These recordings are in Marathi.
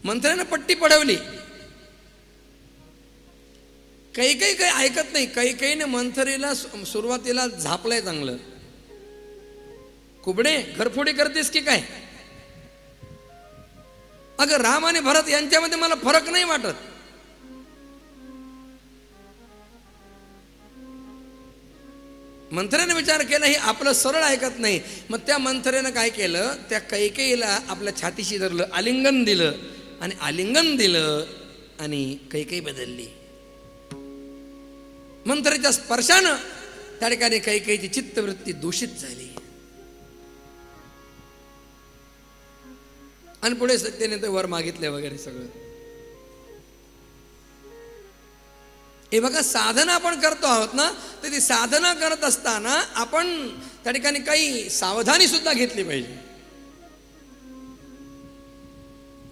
मंत्र्यानं पट्टी पडवली. काही ऐकत नाही. काही मंथरीला सुरुवातीला झापलंय चांगलं. कुबडे घरफोडी करतेस की काय? अगं राम आणि भरत यांच्यामध्ये मला फरक नाही वाटत. मंथरेने विचार केला हे आपलं सरळ ऐकत नाही. मग त्या मंथरेनं काय केलं, त्या कैकेयीला आपल्या छातीशी धरलं, आलिंगन दिलं आणि कैकेयी बदलली. मंथरेच्या स्पर्शानं त्या ठिकाणी कैकेयीची चित्तवृत्ती दूषित झाली. आणि पुढे सत्याने ते वर मागितले वगैरे सगळं. हे बघा, साधना आपण करतो आहोत ना, तर ती साधना करत असताना आपण त्या ठिकाणी काही सावधानी सुद्धा घेतली पाहिजे.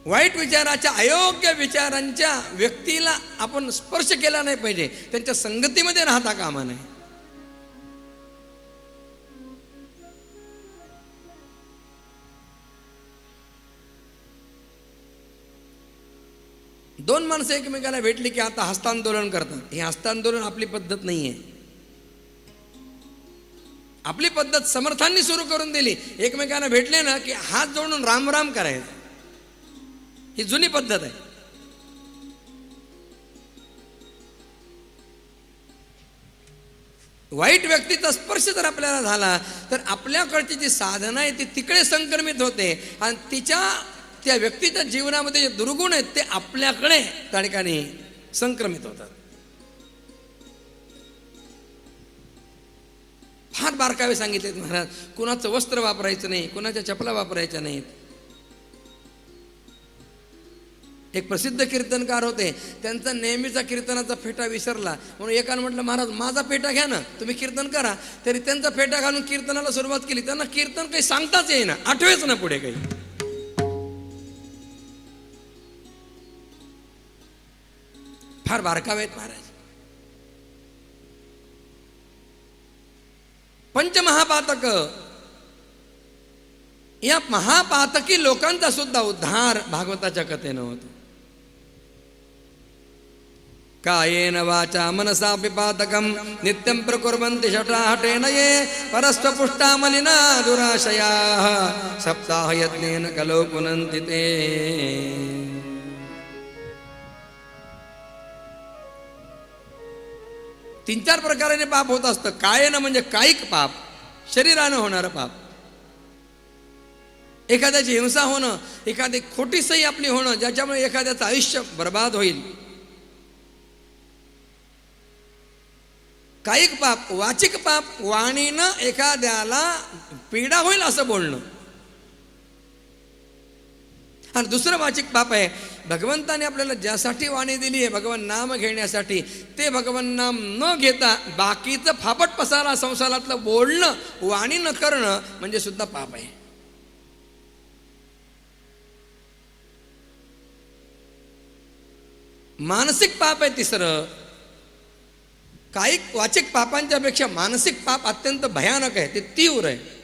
वाईट विचाराच्या, अयोग्य विचारांच्या व्यक्तीला आपण स्पर्श केला नाही पाहिजे. त्यांच्या संगतीमध्ये राहता कामा नये. दोन माणसं एकमेकाला भेटली की आता हस्तांदोलन करतात. हे हस्तांदोलन आपली पद्धत नाहीये. आपली पद्धत समर्थांनी सुरू करून दिली. एकमेकांना भेटले ना की हात जोडून राम राम करायचं. ही जुनी पद्धत आहे. वाईट व्यक्तीचा स्पर्श जर आपल्याला झाला तर आपल्याकडची जी साधना आहे ती तिकडे संक्रमित होते आणि त्या व्यक्तीच्या जीवनामध्ये जे दुर्गुण आहेत ते आपल्याकडे त्या ठिकाणी संक्रमित होतात. फार बारकावे सांगितलेत महाराज. कुणाचं वस्त्र वापरायचं नाही, कुणाच्या चपला वापरायच्या नाहीत. एक प्रसिद्ध कीर्तनकार होते, त्यांचा नेहमीचा कीर्तनाचा फेटा विसरला. म्हणून एकानं म्हटलं, महाराज माझा फेटा घ्या ना, तुम्ही कीर्तन करा. तरी त्यांचा फेटा घालून कीर्तनाला सुरुवात केली. त्यांना कीर्तन काही सांगताच येईना, आठवेच ना पुढे काही. फार बारकावे आहेत महाराज. पंचमहापातक, या महापातकी लोकांचा सुद्धा उद्धार भागवताच्या कथेनं होतो. कायेन वाचा मनसा पिपातकम नित्यं प्रकुर्वन्ति शठाहटेन ये परस्वपुष्टा मलिना दुराशयाः सप्ताह यज्ञेन कलो पुनन्ति ते. तीन चार प्रकाराने पाप होत असतं. कायेनं म्हणजे कायिक पाप, शरीरानं होणारं पाप. एखाद्याची हिंसा होणं, एखादी खोटी सही आपली होणं, ज्याच्यामुळे एखाद्याचं आयुष्य बर्बाद होईल. कायिक पाप. वाचिक पाप, वाणीनं एखाद्याला पीडा होईल असं बोलणं. आणि दुसरं वाचिक पाप आहे, भगवंताने आपल्याला ज्यासाठी वाणी दिली आहे, भगवान नाम घेण्यासाठी, ते भगवान नाम न घेता बाकीचं फापट पसारा संसारातलं बोलणं, वाणी न करणं म्हणजे सुद्धा पाप आहे. मानसिक पाप आहे तिसरं. कायिक वाचिक पापांच्या पेक्षा मानसिक पाप अत्यंत भयानक आहे, ते तीव्र आहे.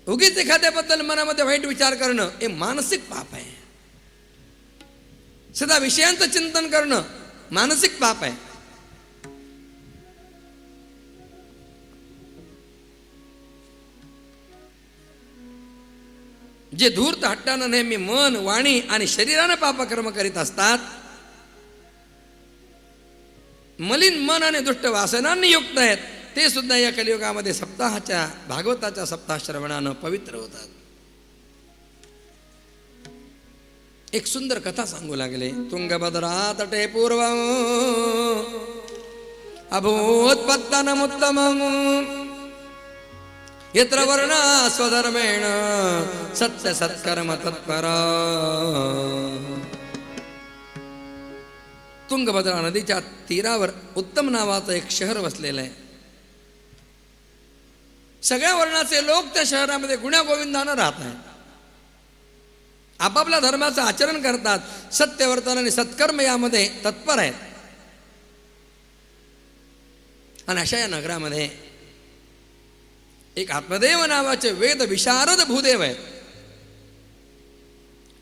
उगीच एखाद्याबद्दल मनामध्ये वाईट विचार करणं हे मानसिक पाप आहे. सदा विषयांचं चिंतन करणं मानसिक पाप आहे. जे धूर्त हट्टानं नेहमी मन, वाणी आणि शरीरानं पापकर्म करीत असतात, मलिन मन आणि दुष्ट वासनांनी युक्त आहेत, ते सुद्धा या कलियुगामध्ये सप्ताहाच्या, भागवताच्या सप्ताह श्रवणानं पवित्र होतात. एक सुंदर कथा सांगू लागले. तुंगभद्रा तटे पूर्वं अभूत्पत्तनमुत्तमं यत्र वर्णा स्वधर्मेण सत्य सत्कर्म तत्परा. तुंगभद्रा नदीच्या तीरावर उत्तम नावाचं एक शहर वसलेलं आहे. सगळ्या वर्णाचे लोक त्या शहरामध्ये गुण्यागोविंदानं राहत आहेत. आपापल्या धर्माचं आचरण करतात. सत्यवर्तन आणि सत्कर्म यामध्ये तत्पर आहेत. आणि अशा या नगरामध्ये एक आत्मदेव नावाचे वेद विशारद भूदेव आहेत.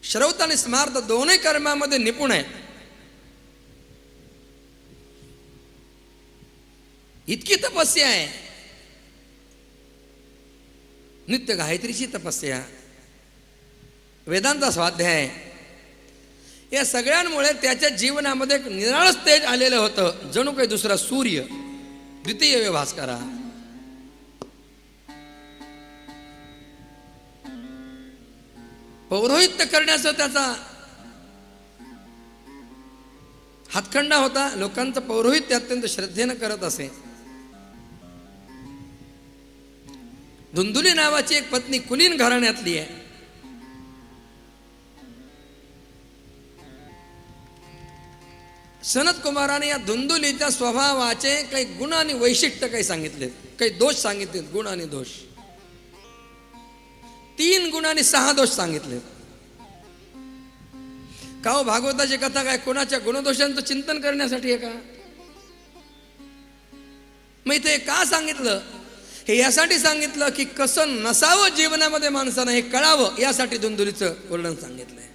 श्रौत आणि स्मार्त दोन्ही कर्मामध्ये निपुण आहे. इतकी तपस्या आहे, नित्य गायत्रीची तपस्या, वेदांचा स्वाध्याय, या सगळ्यांमुळे त्याच्या जीवनामध्ये एक निराळच तेज आलेलं होतं, जणू काही दुसरा सूर्य, द्वितीय भास्करा. पौरोहित्य करण्याचा त्याचा हातखंडा होता. लोकांचं पौरोहित्य अत्यंत श्रद्धेनं करत असे. धुंदुली नावाची एक पत्नी कुलीन घराण्यातली आहे. सनत कुमाराने या धुंदुलीच्या स्वभावाचे काही गुण आणि वैशिष्ट्य काही सांगितलेत, काही दोष सांगितलेत. गुण आणि दोष, 3 गुण आणि 6 दोष सांगितलेत. का हो, भागवताची कथा काय कोणाच्या गुणदोषांचं चिंतन करण्यासाठी आहे का? मग इथे का सांगितलं? हे यासाठी सांगितलं की कसं नसावं जीवनामध्ये माणसानं हे कळावं, यासाठी धुंदुलीचं वर्णन सांगितलंय.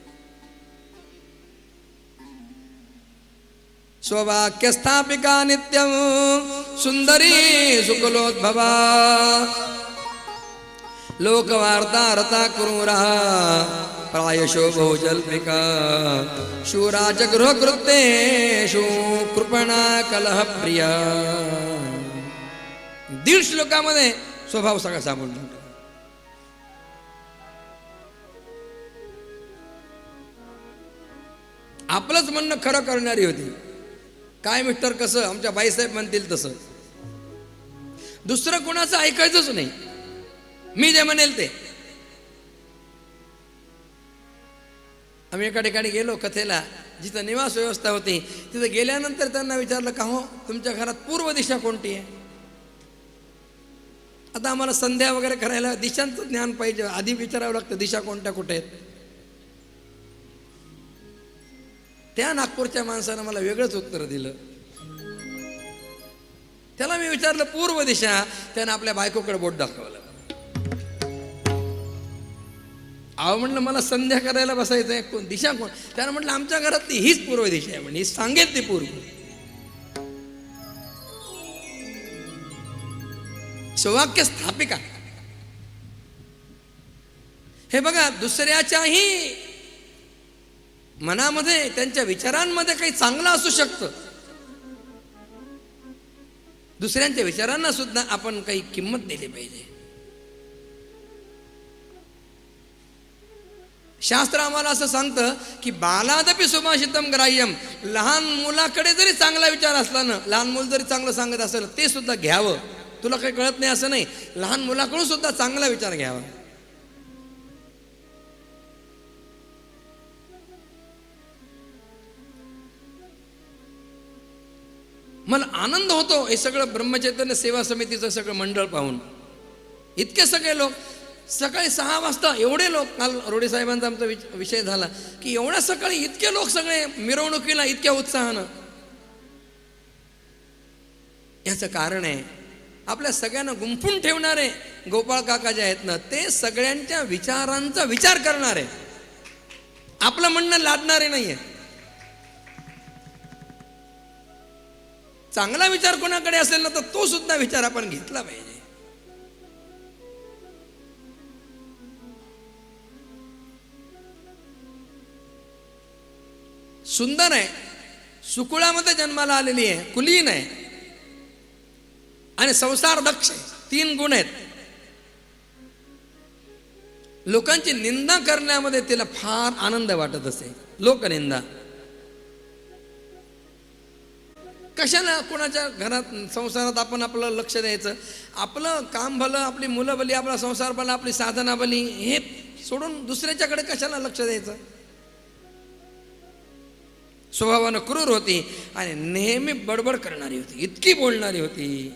स्ववाक्य स्थापिका नित्यम सुंदरी सुकुलोद्भवा लोकवार्ता रता क्रूरा प्रायशो बहुजल्पिका शूराच गृहकृत्येषु कृपणा कलह प्रिया. 1.5 श्लोकामध्ये स्वभाव सगळा सापडला. आपलंच म्हणणं खरं करणारी होती. काय मिस्टर, कसं आमच्या बाईसाहेब म्हणतील तसं, दुसरं कोणाचं ऐकायचंच नाही, मी जे म्हणेल ते. आम्ही एका ठिकाणी गेलो कथेला, जिथं निवास व्यवस्था होती. तिथं गेल्यानंतर त्यांना विचारलं, का हो तुमच्या घरात पूर्व दिशा कोणती आहे? आता आम्हाला संध्या वगैरे करायला दिशांचं ज्ञान पाहिजे, आधी विचारावं लागतं दिशा कोणत्या कुठे आहेत. त्या नागपूरच्या माणसानं मला वेगळंच उत्तर दिलं. त्याला मी विचारलं पूर्व दिशा, त्यानं आपल्या बायकोकडे बोट दाखवलं. अहो म्हणलं मला संध्या करायला बसायचं आहे, कोण दिशा कोण? त्यानं म्हटलं आमच्या घरातली हीच पूर्व दिशा आहे, म्हणजे सांगेल ती पूर्व. स्ववाक्य स्थापिका. हे बघा, दुसऱ्याच्याही मनामध्ये, त्यांच्या विचारांमध्ये काही चांगलं असू शकतं. दुसऱ्यांच्या विचारांना सुद्धा आपण काही किंमत दिली पाहिजे. शास्त्र आम्हाला असं सांगतं की बालादपि सुभाषितम ग्राह्यम. लहान मुलाकडे जरी चांगला विचार असला ना, लहान मुल जरी चांगलं सांगत असेल ते सुद्धा घ्यावं. तुला काही कळत नाही असं नाही, लहान मुलाकडून सुद्धा चांगला विचार घ्यावा. मला आनंद होतो हे सगळं ब्रह्मचैतन्य सेवा समितीचं सगळं मंडळ पाहून. इतके सगळे लोक सकाळी 6 वाजता, एवढे लोक. काल रोडे साहेबांचा आमचा विषय झाला की एवढ्या सकाळी इतके लोक सगळे मिरवणुकीला इतक्या उत्साहानं. याचं कारण आहे आपल्या सगळ्यांना गुंफून ठेवणारे गोपाळ काका जे आहेत ना, ते सगळ्यांच्या विचारांचा विचार करणारे, आपलं म्हणणं लादणारे नाहीये. चांगला विचार कोणाकडे असेल ना, तर तो सुद्धा विचार आपण घेतला पाहिजे. सुंदर आहे, सुकुळामध्ये जन्माला आलेली आहे, कुलीन आहे आणि संसार दक्ष आहे. 3 गुण आहेत. लोकांची निंदा करण्यामध्ये तिला फार आनंद वाटत असे. लोकनिंदा कशाला? कोणाच्या घरात संसारात आपण आपलं लक्ष द्यायचं? आपलं काम भलं, आपली मुलं भली, आपला संसार भला, आपली साधना भली, हे सोडून दुसऱ्याच्याकडे कशाला लक्ष द्यायचं? स्वभावानं क्रूर होती आणि नेहमी बडबड करणारी होती, इतकी बोलणारी होती.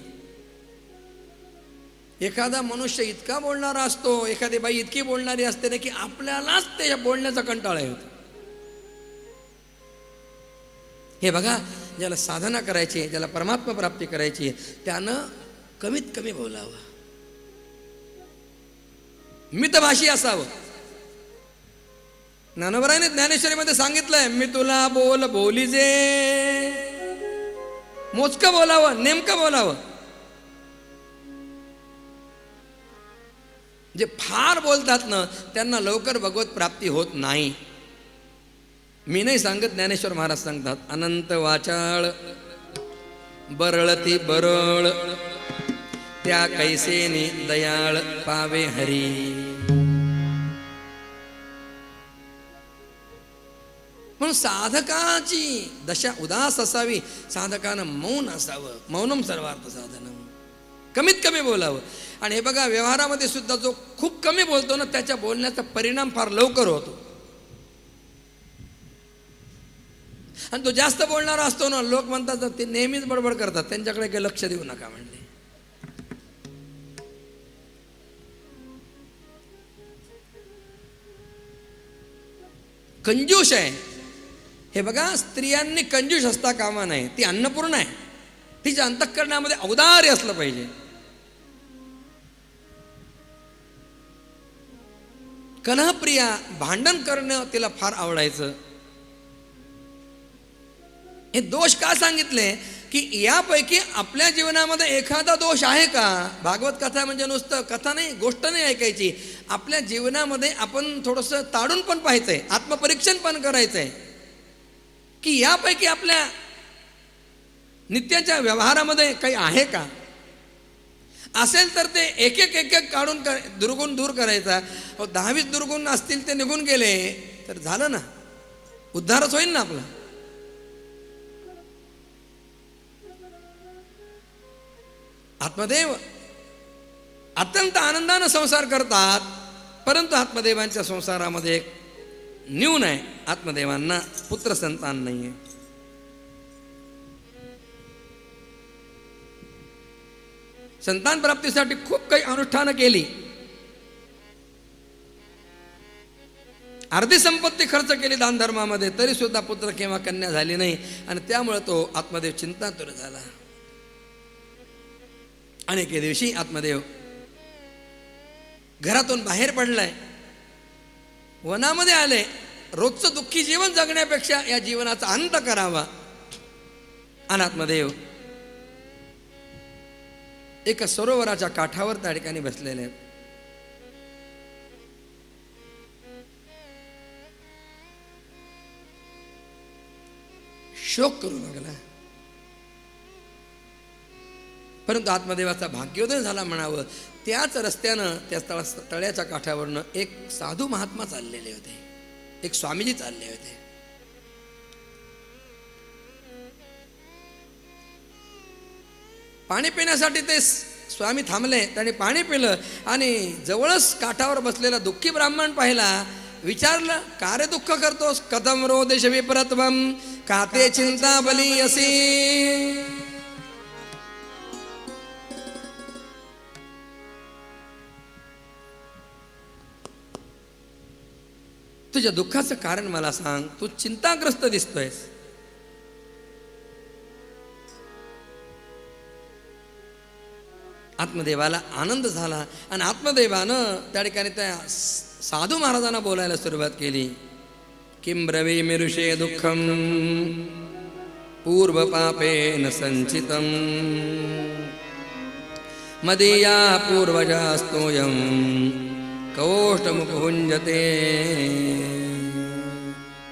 एखादा मनुष्य इतका बोलणारा असतो, एखादी बाई इतकी बोलणारी असते ना की आपल्यालाच ते बोलण्याचा कंटाळा येतो. हे बघा, ज्याला साधना करायची, ज्याला परमात्मा प्राप्ती करायची, त्यानं कमीत कमी बोलावं, मितभाषी असावं. ज्ञानोबराने ज्ञानेश्वरीमध्ये सांगितलंय, मी तुला बोलीजे, मोजकं बोलावं, नेमकं बोलावं. जे फार बोलतात ना त्यांना लवकर भगवत प्राप्ती होत नाही. मी नाही सांगत, ज्ञानेश्वर महाराज सांगतात, अनंत वाचाळ बरळती बरळ, त्या कैसेनी दयाळ पावे हरी. म्हणून साधकाची दशा उदास असावी, साधकानं मौन असावं. मौनम सर्वार्थ साधनम, कमीत कमी बोलावं. आणि हे बघा, व्यवहारामध्ये सुद्धा जो खूप कमी बोलतो ना त्याच्या बोलण्याचा परिणाम फार लवकर होतो. आणि तो जास्त बोलणारा असतो ना, लोक म्हणतात ते नेहमीच बडबड करतात, त्यांच्याकडे काही लक्ष देऊ नका म्हणले. कंजूष आहे हे बघा, स्त्रियांनी कंजूष असता कामा नये. ती अन्नपूर्ण आहे, तिच्या अंतःकरणामध्ये औदार्य असलं पाहिजे. कलहप्रिया, भांडण करणं तिला फार आवडायचं. हे दोष का सांगितले की यापैकी आपल्या जीवनामध्ये एखादा दोष आहे का. भागवत कथा म्हणजे नुसतं कथा नाही, गोष्ट नाही ऐकायची. आपल्या जीवनामध्ये आपण थोडंसं ताडून पण पाहायचंय, आत्मपरीक्षण पण करायचंय की यापैकी आपल्या नित्याच्या व्यवहारामध्ये काही आहे का. असेल तर ते एक एक काढून दुर्गुण दूर करायचा. 10-20 दुर्गुण असतील ते निघून गेले तर झालं ना, उद्धारच होईल ना आपला. आत्मदेव अत्यंत आनंदानं संसार करतात, परंतु आत्मदेवांच्या संसारामध्ये एक न्यून आहे, आत्मदेवांना पुत्र संतान नाहीये. संतान प्राप्तीसाठी खूप काही अनुष्ठानं केली, अर्धी संपत्ती खर्च केली दान धर्मामध्ये, तरी सुद्धा पुत्र किंवा कन्या झाली नाही. आणि त्यामुळे तो आत्मदेव चिंतातुर झाला. आणि एके दिवशी आत्मदेव घरातून बाहेर पडलाय, वनामध्ये आले. रोजचं दुःखी जीवन जगण्यापेक्षा या जीवनाचा अंत करावा. आणि आत्मदेव एका सरोवराच्या काठावर त्या ठिकाणी बसलेले आहेत. शोक करू लागला. परंतु आत्मदेवाचा भाग्योदय झाला म्हणावं. त्याच रस्त्यानं त्या तळ्याच्या काठावरनं एक साधू महात्मा चाललेले होते, एक स्वामीजी चालले होते. पाणी पिण्यासाठी ते स्वामी थांबले, त्याने पाणी पिलं आणि जवळच काठावर बसलेला दुःखी ब्राह्मण पाहिला. विचारलं, का रे दुःख करतोस. कथम रोदेश विपरत्वम, काते चिंता बली असी. तुझ्या दुःखाचं कारण मला सांग, तू चिंताग्रस्त दिसतोयस. आत्मदेवाला आनंद झाला आणि आत्मदेवानं त्या ठिकाणी त्या साधू महाराजांना बोलायला सुरुवात केली. किं ब्रवीमि ऋषे दुःखम पूर्व पापेन संचितम, मदीया पूर्वजास्तोयम कौष्टमुपभुंजते.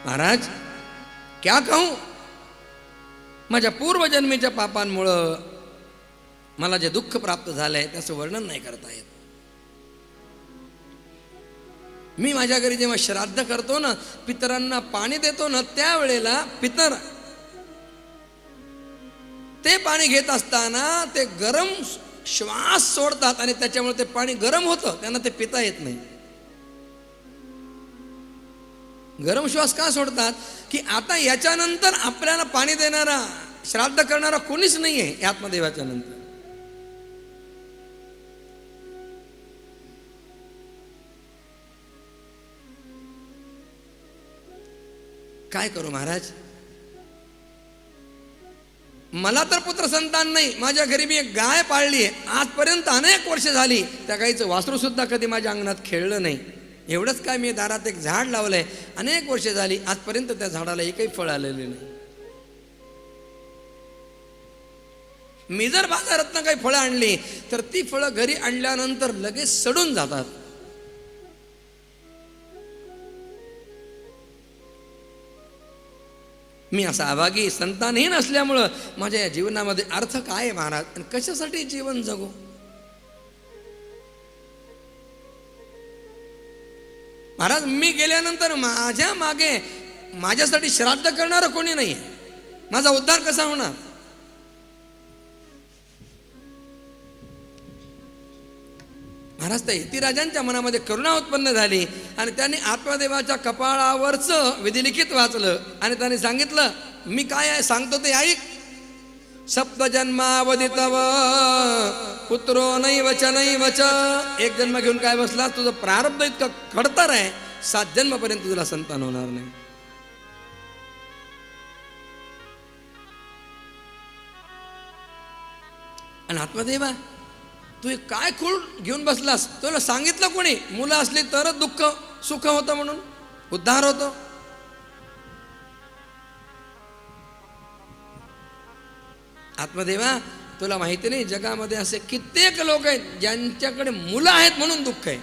महाराज, क्या कहूं, माझ्या पूर्वजन्मीच्या पापांमुळं मला जे दुःख प्राप्त झालंय त्याचं वर्णन नाही करता येत. मी माझ्या घरी जेव्हा श्राद्ध करतो ना, पितरांना पाणी देतो ना, त्यावेळेला पितर ते पाणी घेत असताना ते गरम श्वास सोडतात आणि त्याच्यामुळे ते पाणी गरम होतं, त्यांना ते पिता येत नाही. गरम श्वास का सोडतात की आता याच्यानंतर आपल्याला पाणी देणारा, श्राद्ध करणारा कोणीच नाहीये आत्मदेवाच्या नंतर. काय करू महाराज, मला तर पुत्र संतान नाही. माझ्या घरी मी एक गाय पाळली आहे, आजपर्यंत अनेक वर्ष झाली. त्या गाईचं वासरू सुद्धा कधी माझ्या अंगणात खेळलं नाही. एवढंच काय, मी दारात एक झाड लावलंय, अनेक वर्षे झाली, आजपर्यंत त्या झाडाला एकही फळ आलेले नाही. मी जर बाजारातनं काही फळं आणली तर ती फळं घरी आणल्यानंतर लगेच सडून जातात. मी असा अभागी संतानहीन असल्यामुळं माझ्या या जीवनामध्ये अर्थ काय आहे महाराज, आणि कशासाठी जीवन जगू? महाराज, मी गेल्यानंतर माझ्या मागे माझ्यासाठी श्राद्ध करणारं कोणी नाही, माझा उद्धार कसा होणार? महाराज, त्या यतिराजांच्या मनामध्ये करुणा उत्पन्न झाली आणि त्यांनी आत्मदेवाच्या कपाळावरचं विधिलिखित वाचलं आणि त्यांनी सांगितलं, मी काय आहे सांगतो ते ऐक. सप्तजन्मावधी तव पुत्रो नैवच नैवच. एक जन्म घेऊन काय बसला, तुझं प्रारब्ध इतकं खडतर आहे, 7 जन्मापर्यंत तुला संतान होणार नाही. आणि आत्मदेवा, तू काय खूळ घेऊन बसलास? तुला सांगितलं कोणी मुलं असली तरच दुःख सुख होतं म्हणून, उद्धार होतो? आत्मदेवा, तुला माहिती नाही, जगामध्ये असे कित्येक लोक आहेत ज्यांच्याकडे मुलं आहेत म्हणून दुःख आहे.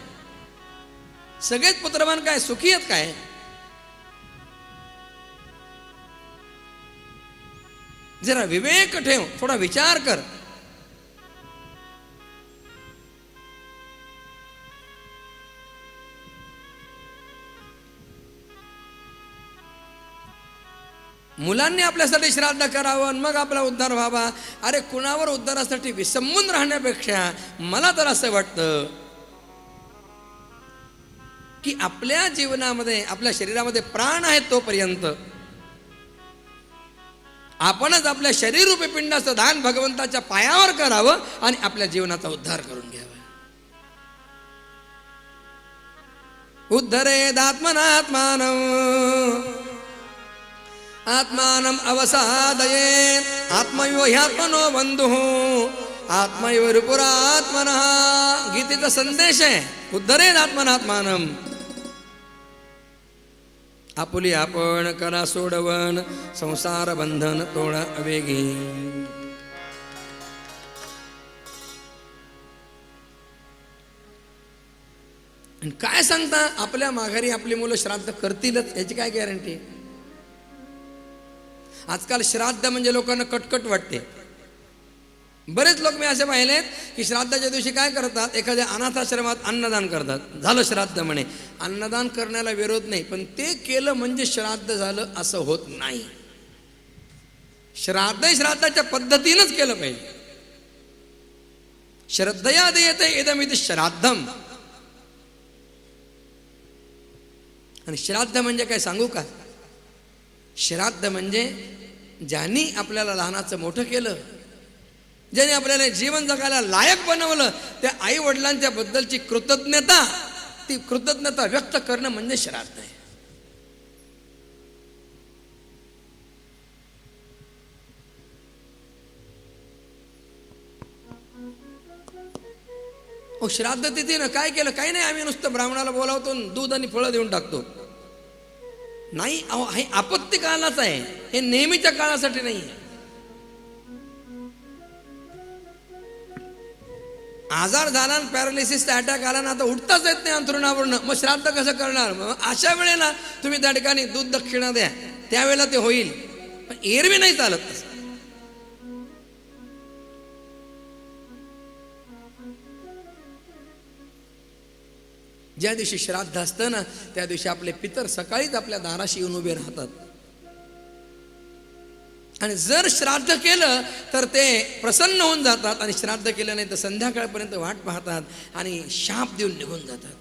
सगळेच पुत्रवान काय सुखी आहेत काय? जरा विवेक ठेव, थोडा विचार कर. मुलांनी आपल्यासाठी श्राद्ध करावं मग आपला उद्धार व्हावा. अरे, कुणावर उद्धारासाठी विसंबून राहण्यापेक्षा मला तर असं वाटतं की आपल्या जीवनामध्ये, आपल्या शरीरामध्ये प्राण आहेत तोपर्यंत आपणच आपल्या शरीररूपी पिंडाचं दान भगवंताच्या पायावर करावं आणि आपल्या जीवनाचा उद्धार करून घ्यावा. उद्धरेदात्मनात्मानं आत्मानम अवसादये आत्मयो ह्यात्मनो बंधुः आत्मयो रिपुरात्मनः. गीतेचा संदेश आहे, उद्धरेद आत्मनात्मानम. आपुली आपण करा सोडवन संसार बंधन तोडा अवेगी. आणि काय सांगता, आपल्या माघारी आपली मुलं श्राद्ध करतीलच याची काय गॅरंटी? आजकाल श्राद्ध म्हणजे लोकांना कटकट वाटते. बरेच लोक मी असे पाहिलेत की श्राद्धाच्या दिवशी काय करतात, एखाद्या अनाथाश्रमात अन्नदान करतात. झालं श्राद्ध म्हणे. अन्नदान करण्याला विरोध नाही, पण ते केलं म्हणजे श्राद्ध झालं असं होत नाही. श्राद्ध श्राद्धाच्या पद्धतीनंच केलं पाहिजे. श्रद्धया देयते इदमिति श्राद्धम. आणि श्राद्ध म्हणजे काय सांगू का? श्राद्ध म्हणजे ज्यांनी आपल्याला लहानाचं मोठं केलं, ज्याने आपल्याला जीवन जगायला लायक बनवलं, त्या आई वडिलांच्या बद्दलची कृतज्ञता, ती कृतज्ञता व्यक्त करणं म्हणजे श्राद्ध आहे. श्राद्ध तिथीनं काय केलं? काही नाही, आम्ही नुसतं ब्राह्मणाला बोलावतो, दूध आणि फळं देऊन टाकतो. नाही, हे आपत्ती काळाच आहे, हे नेहमीच्या काळासाठी नाही. आजार झाला, पॅरालिसिसचा अटॅक आला ना, आता उठताच येत नाही अंथरुणावरनं, मग श्राद्ध कसं करणार? मग अशा वेळेला तुम्ही त्या ठिकाणी दूध दक्षिणा द्या, त्यावेळेला ते होईल. पण एरवी नाही चालत तसं. ज्या दिवशी श्राद्ध असतं ना, त्या दिवशी आपले पितर सकाळीच आपल्या दाराशी येऊन उभे राहतात. आणि जर श्राद्ध केलं तर ते प्रसन्न होऊन जातात, आणि श्राद्ध केलं नाही तर संध्याकाळपर्यंत वाट पाहतात आणि शाप देऊन निघून जातात.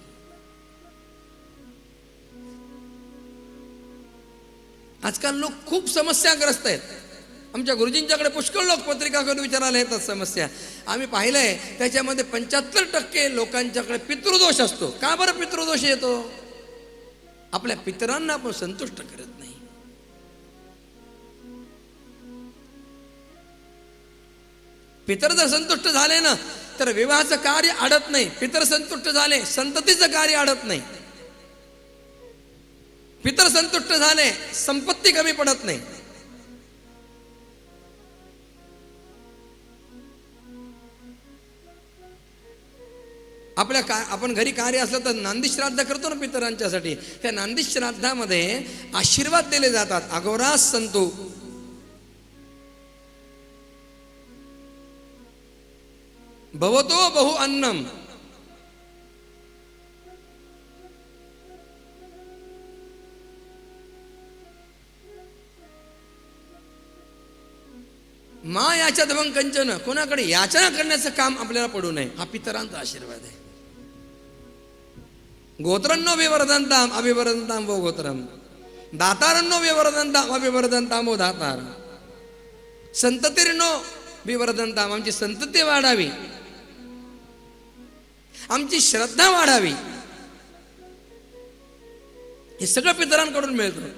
आजकाल लोक खूप समस्याग्रस्त आहेत. आमच्या गुरुजींच्याकडे पुष्कळ लोक पत्रिका करून विचारायला येतात समस्या. आम्ही पाहिलंय त्याच्यामध्ये 75% लोकांच्याकडे पितृदोष असतो. का बरं पितृदोष येतो? आपल्या पितरांना आपण संतुष्ट करत नाही. पितर जर संतुष्ट झाले ना तर विवाहाचं कार्य अडत नाही. पितर संतुष्ट झाले, संततीचं कार्य अडत नाही. पितर संतुष्ट झाले, संपत्ती कमी पडत नाही. आपण घरी कार्य असलं तर नांदी श्राद्ध करतो ना पितरांच्यासाठी. त्या नांदी श्राद्धामध्ये आशीर्वाद दिले जातात. अघोरास संतु भवतो बहु अन्नम. मा याच्या दवं कंचन, कोणाकडे याचना करण्याचं काम आपल्याला पडू नये, हा पितरांचा आशीर्वाद आहे. गोत्रन्नो विवर्धन्ताम अभिवर्धन्ताम वो गोत्रम, दातारन्नो विवर्धन्ताम अभिवर्धन्ताम वो दातार, संततिर्नो विवर्धन्ताम, आमची संतती वाढावी, आमची श्रद्धा वाढावी, हे सगळं पितरांकडून मिळतं.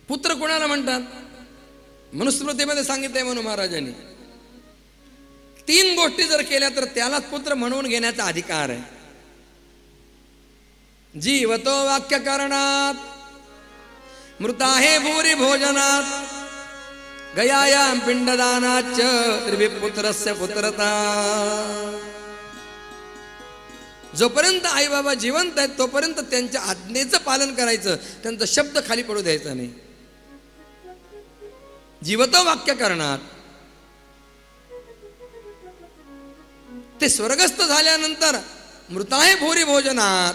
पुत्र कोणाला म्हणतात? मनुस्मृतीमध्ये सांगितलंय म्हणून महाराजांनी 3 गोष्टी जर केल्या तर त्यालाच पुत्र म्हणून घेण्याचा अधिकार आहे. जीवतो वाक्य करणात, मृताहे भूरी भोजनात, गयायाम पिंडदानाच त्रिभिपुत्रस्य पुत्रता. जोपर्यंत आई बाबा जिवंत आहेत तोपर्यंत त्यांच्या आज्ञेचं पालन करायचं, त्यांचा शब्द खाली पडू द्यायचा नाही. जीवत वाक्य करणार. ते स्वर्गस्थ झाल्यानंतर मृताहे भूरी भोजनात,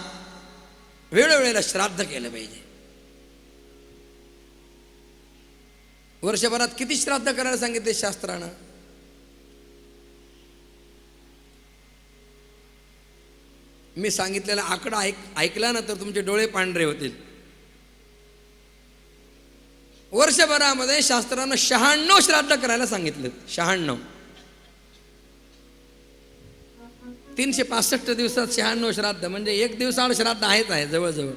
वेळोवेळेला श्राद्ध केलं पाहिजे. वर्षभरात किती श्राद्ध करायला सांगितले शास्त्रानं? मी सांगितलेला आकडा ऐकला ना तर तुमचे डोळे पांढरे होतील. वर्षभरामध्ये शास्त्रानं 96 श्राद्ध करायला सांगितले. 96. 365 दिवसात 96 श्राद्ध म्हणजे 1 दिवसाआड श्राद्ध आहेच आहे जवळजवळ.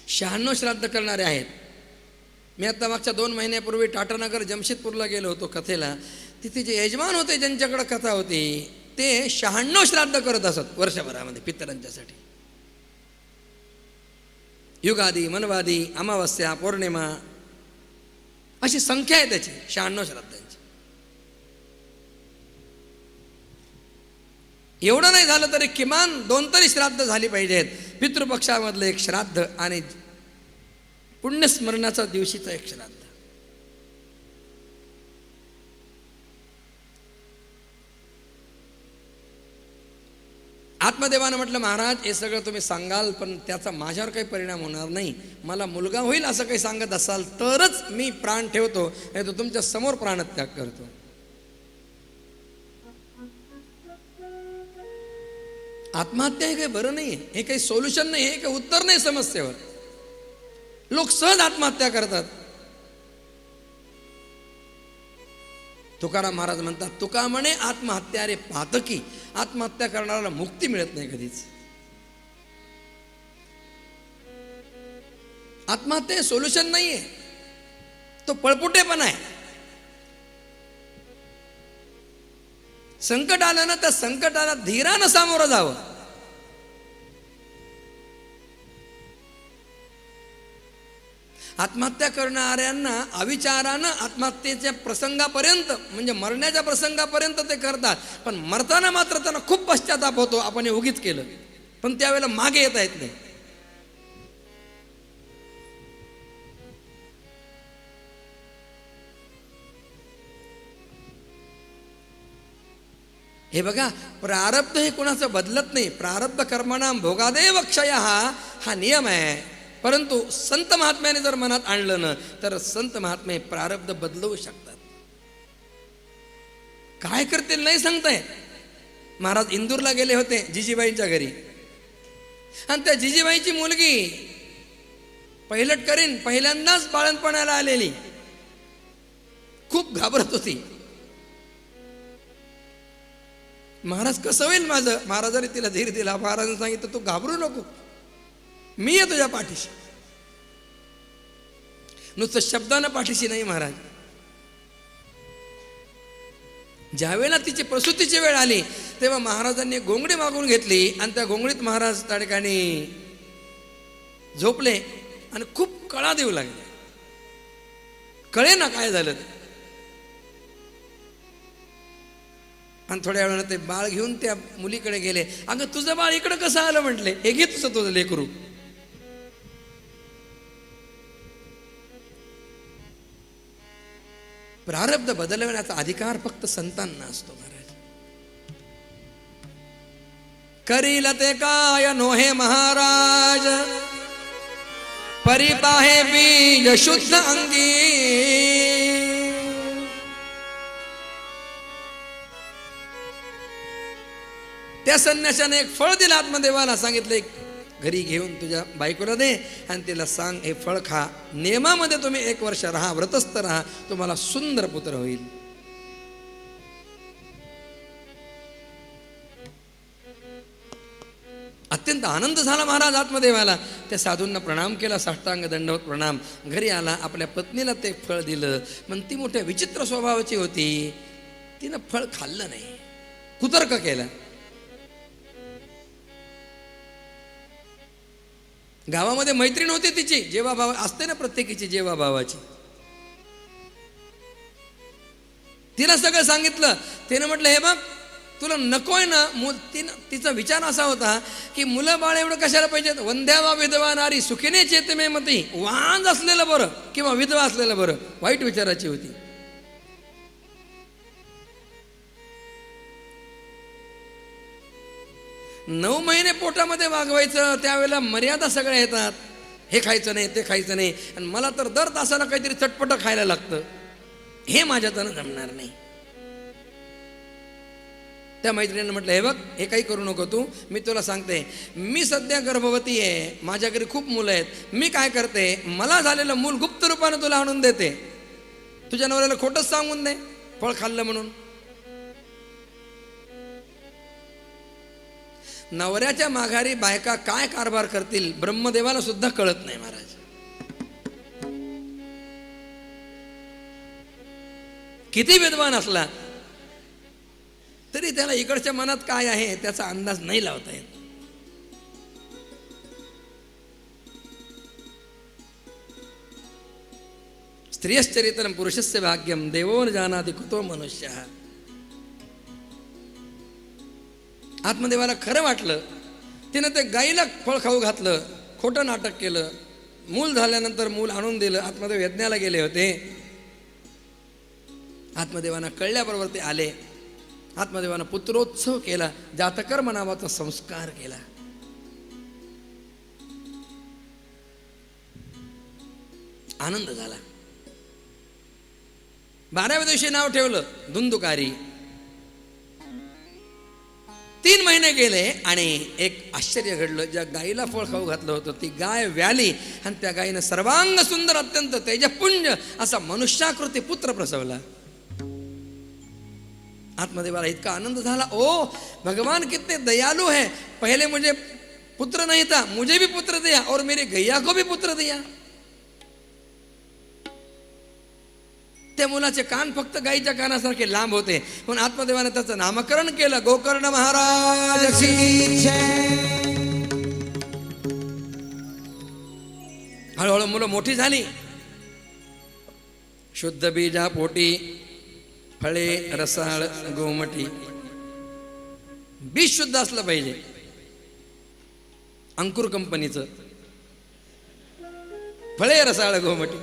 शहाण्णव श्राद्ध करणारे आहेत. मी आता मागच्या 2 महिन्यापूर्वी टाटानगर जमशेदपूरला गेलो होतो कथेला. तिथे जे यजमान होते ज्यांच्याकडे कथा होती ते 96 श्राद्ध करत असत वर्षभरामध्ये पितरांच्यासाठी. युगादी, मनवादी, अमावस्या, पौर्णिमा अशी संख्या आहे त्याची 96 श्राद्धांची. एवढं नाही झालं तरी किमान 2 तरी श्राद्ध झाली पाहिजेत. पितृपक्षामधलं 1 श्राद्ध आणि पुण्यस्मरणाचा दिवशीचा 1 श्राद्ध. आत्मदेवानं म्हटलं महाराज हे सगळं तुम्ही सांगाल पण त्याचा माझ्यावर काही परिणाम होणार नाही. मला मुलगा होईल असं काही सांगत असाल तरच मी प्राण ठेवतो, नाही तर तुमच्या समोर प्राणत्याग करतो. आत्महत्या हे काही बरं नाही, हे काही सोल्युशन नाही, हे काही उत्तर नाही समस्येवर. लोक सहज आत्महत्या करतात. तुकाराम महाराज म्हणतात, तुका म्हणे आत्महत्या रे पातकी. आत्महत्या करणाऱ्याला मुक्ती मिळत नाही कधीच. आत्महत्या सोल्युशन नाहीये, तो पळपुटेपणा आहे. संकट आलं ना त्या संकटाला धीरानं सामोरं जावं. आत्महत्या करणाऱ्यांना अविचारानं आत्महत्येच्या प्रसंगापर्यंत म्हणजे मरण्याच्या प्रसंगापर्यंत ते करतात, पण मरताना मात्र त्यांना खूप पश्चाताप होतो, आपण हे उगीच केलं. पण त्यावेळेला मागे येता येत नाही. हे बघा, प्रारब्ध हे कोणाचं बदलत नाही. प्रारब्ध कर्मणाम भोगादेव क्षय हा नियम आहे. परंतु संत महात्म्याने जर मनात आणलं ना तर संत महात्मे प्रारब्ध बदलवू शकतात. काय करतील नाही सांगताय. महाराज इंदूरला गेले होते जिजीबाईंच्या घरी, आणि त्या जिजीबाईची मुलगी पहिलट करीन पहिल्यांदाच बाळणपणाला आलेली, खूप घाबरत होती. महाराज कसं होईल माझं? महाराजांनी तिला धीर दिला. महाराजांनी सांगितलं तू घाबरू नको, मी आहे तुझ्या पाठीशी. नुसतं शब्दानं पाठीशी नाही महाराज. ज्यावेळेला तिची प्रसूतीची वेळ आली तेव्हा महाराजांनी घोंगडी मागून घेतली आणि त्या घोंगडीत महाराज त्या ठिकाणी झोपले आणि खूप कळा देऊ लागले. कळे ना काय झालं. आणि थोड्या वेळानं ते बाळ घेऊन त्या मुलीकडे गेले. अगं तुझं बाळ इकडं कसं आलं म्हटले. हे घे तुझं लेकरू. प्रारब्ध बदलवण्याचा अधिकार फक्त संतांना असतो महाराज. करील ते काय नोहे महाराज, परिपाहे बीज शुद्ध अंगी. त्या संन्याशाने एक फळ दिलं आत्मदेवाला. सांगितले घरी घेऊन तुझ्या बायकोला दे आणि तिला सांग हे फळ खा. नियमामध्ये तुम्ही 1 वर्ष राहा, व्रतस्थ राहा, तुम्हाला सुंदर पुत्र होईल. अत्यंत आनंद झाला महाराज आत्मदेवाला. त्या साधूंना प्रणाम केला, साष्टांग दंडवत प्रणाम. घरी आला, आपल्या पत्नीला ते फळ दिलं. पण ती मोठ्या विचित्र स्वभावाची होती. तिनं फळ खाल्लं नाही, कुतर्क केला. गावामध्ये मैत्रीण होती तिची, जेवा भाव असते ना प्रत्येकीची जेवा भावाची. तिला सगळं सांगितलं. तिनं म्हटलं हे बघ तुला नकोय ना. तिचा विचार असा होता की मुलं बाळ एवढं कशाला पाहिजेत. वंध्यावा विधवा नारी सुखिने चेतमे मती. वांज असलेलं बरं किंवा विधवा असलेलं बरं. वाईट विचाराची होती. नऊ महिने पोटामध्ये वागवायचं, त्यावेळेला मर्यादा सगळ्या येतात. हे खायचं नाही, ते खायचं नाही. आणि मला तर दर तासाला काहीतरी चटपट खायला लागतं. हे माझ्यातनं जमणार नाही. त्या मैत्रिणीनं म्हटलं हे बघ हे काही करू नको तू. मी तुला सांगते, मी सध्या गर्भवती आहे, माझ्या घरी खूप मुलं आहेत. मी काय करते, मला झालेलं मूल गुप्त रूपानं तुला आणून देते. तुझ्या नवऱ्याला खोटंच सांगून दे फळ खाल्लं म्हणून. नवऱ्याच्या माघारी बायका काय कारभार करतील ब्रह्मदेवाला सुद्धा कळत नाही महाराज. किती विद्वान असला तरी त्याला इकडच्या मनात काय आहे त्याचा अंदाज नाही लावता येत. स्त्रियश्चरित्रम पुरुषस्य भाग्यम देवो न जानाति कुतो मनुष्यः. आत्मदेवाला खरं वाटलं. तिनं ते गाईला फळ खाऊ घातलं, खोटं नाटक केलं. मूल झाल्यानंतर मूल आणून दिलं. आत्मदेव यज्ञाला गेले होते. आत्मदेवांना कळल्याबरोबर ते आले. आत्मदेवानं पुत्रोत्सव केला, जातकर्म नावाचा संस्कार केला. आनंद झाला. 12व्या दिवशी नाव ठेवलं धुंदुकारी. 3 महिने गेले आणि एक आश्चर्य घडलं. ज्या गायीला फळ खाऊ घातलं होतं ती गाय व्याली आणि त्या गायीनं सर्वांग सुंदर अत्यंत तेजपुंज असा मनुष्याकृती पुत्र प्रसवला. आत्मदेवाला इतका आनंद झाला. ओ भगवान कितने दयालु है, पहले मुझे पुत्र नहीं था, मुझे भी पुत्र दिया और मेरी गैया को भी पुत्र दिया. त्या मुलाचे कान फक्त गाईच्या कानासारखे लांब होते म्हणून आत्मदेवाने त्याचं नामकरण केलं गोकर्ण महाराज. हळूहळू मुलं मोठी झाली. शुद्ध बीजा पोटी, फळे रसाळ गोमटी. बीज शुद्ध असलं पाहिजे. अंकुर कंपनीचं. फळे रसाळ गोमटी.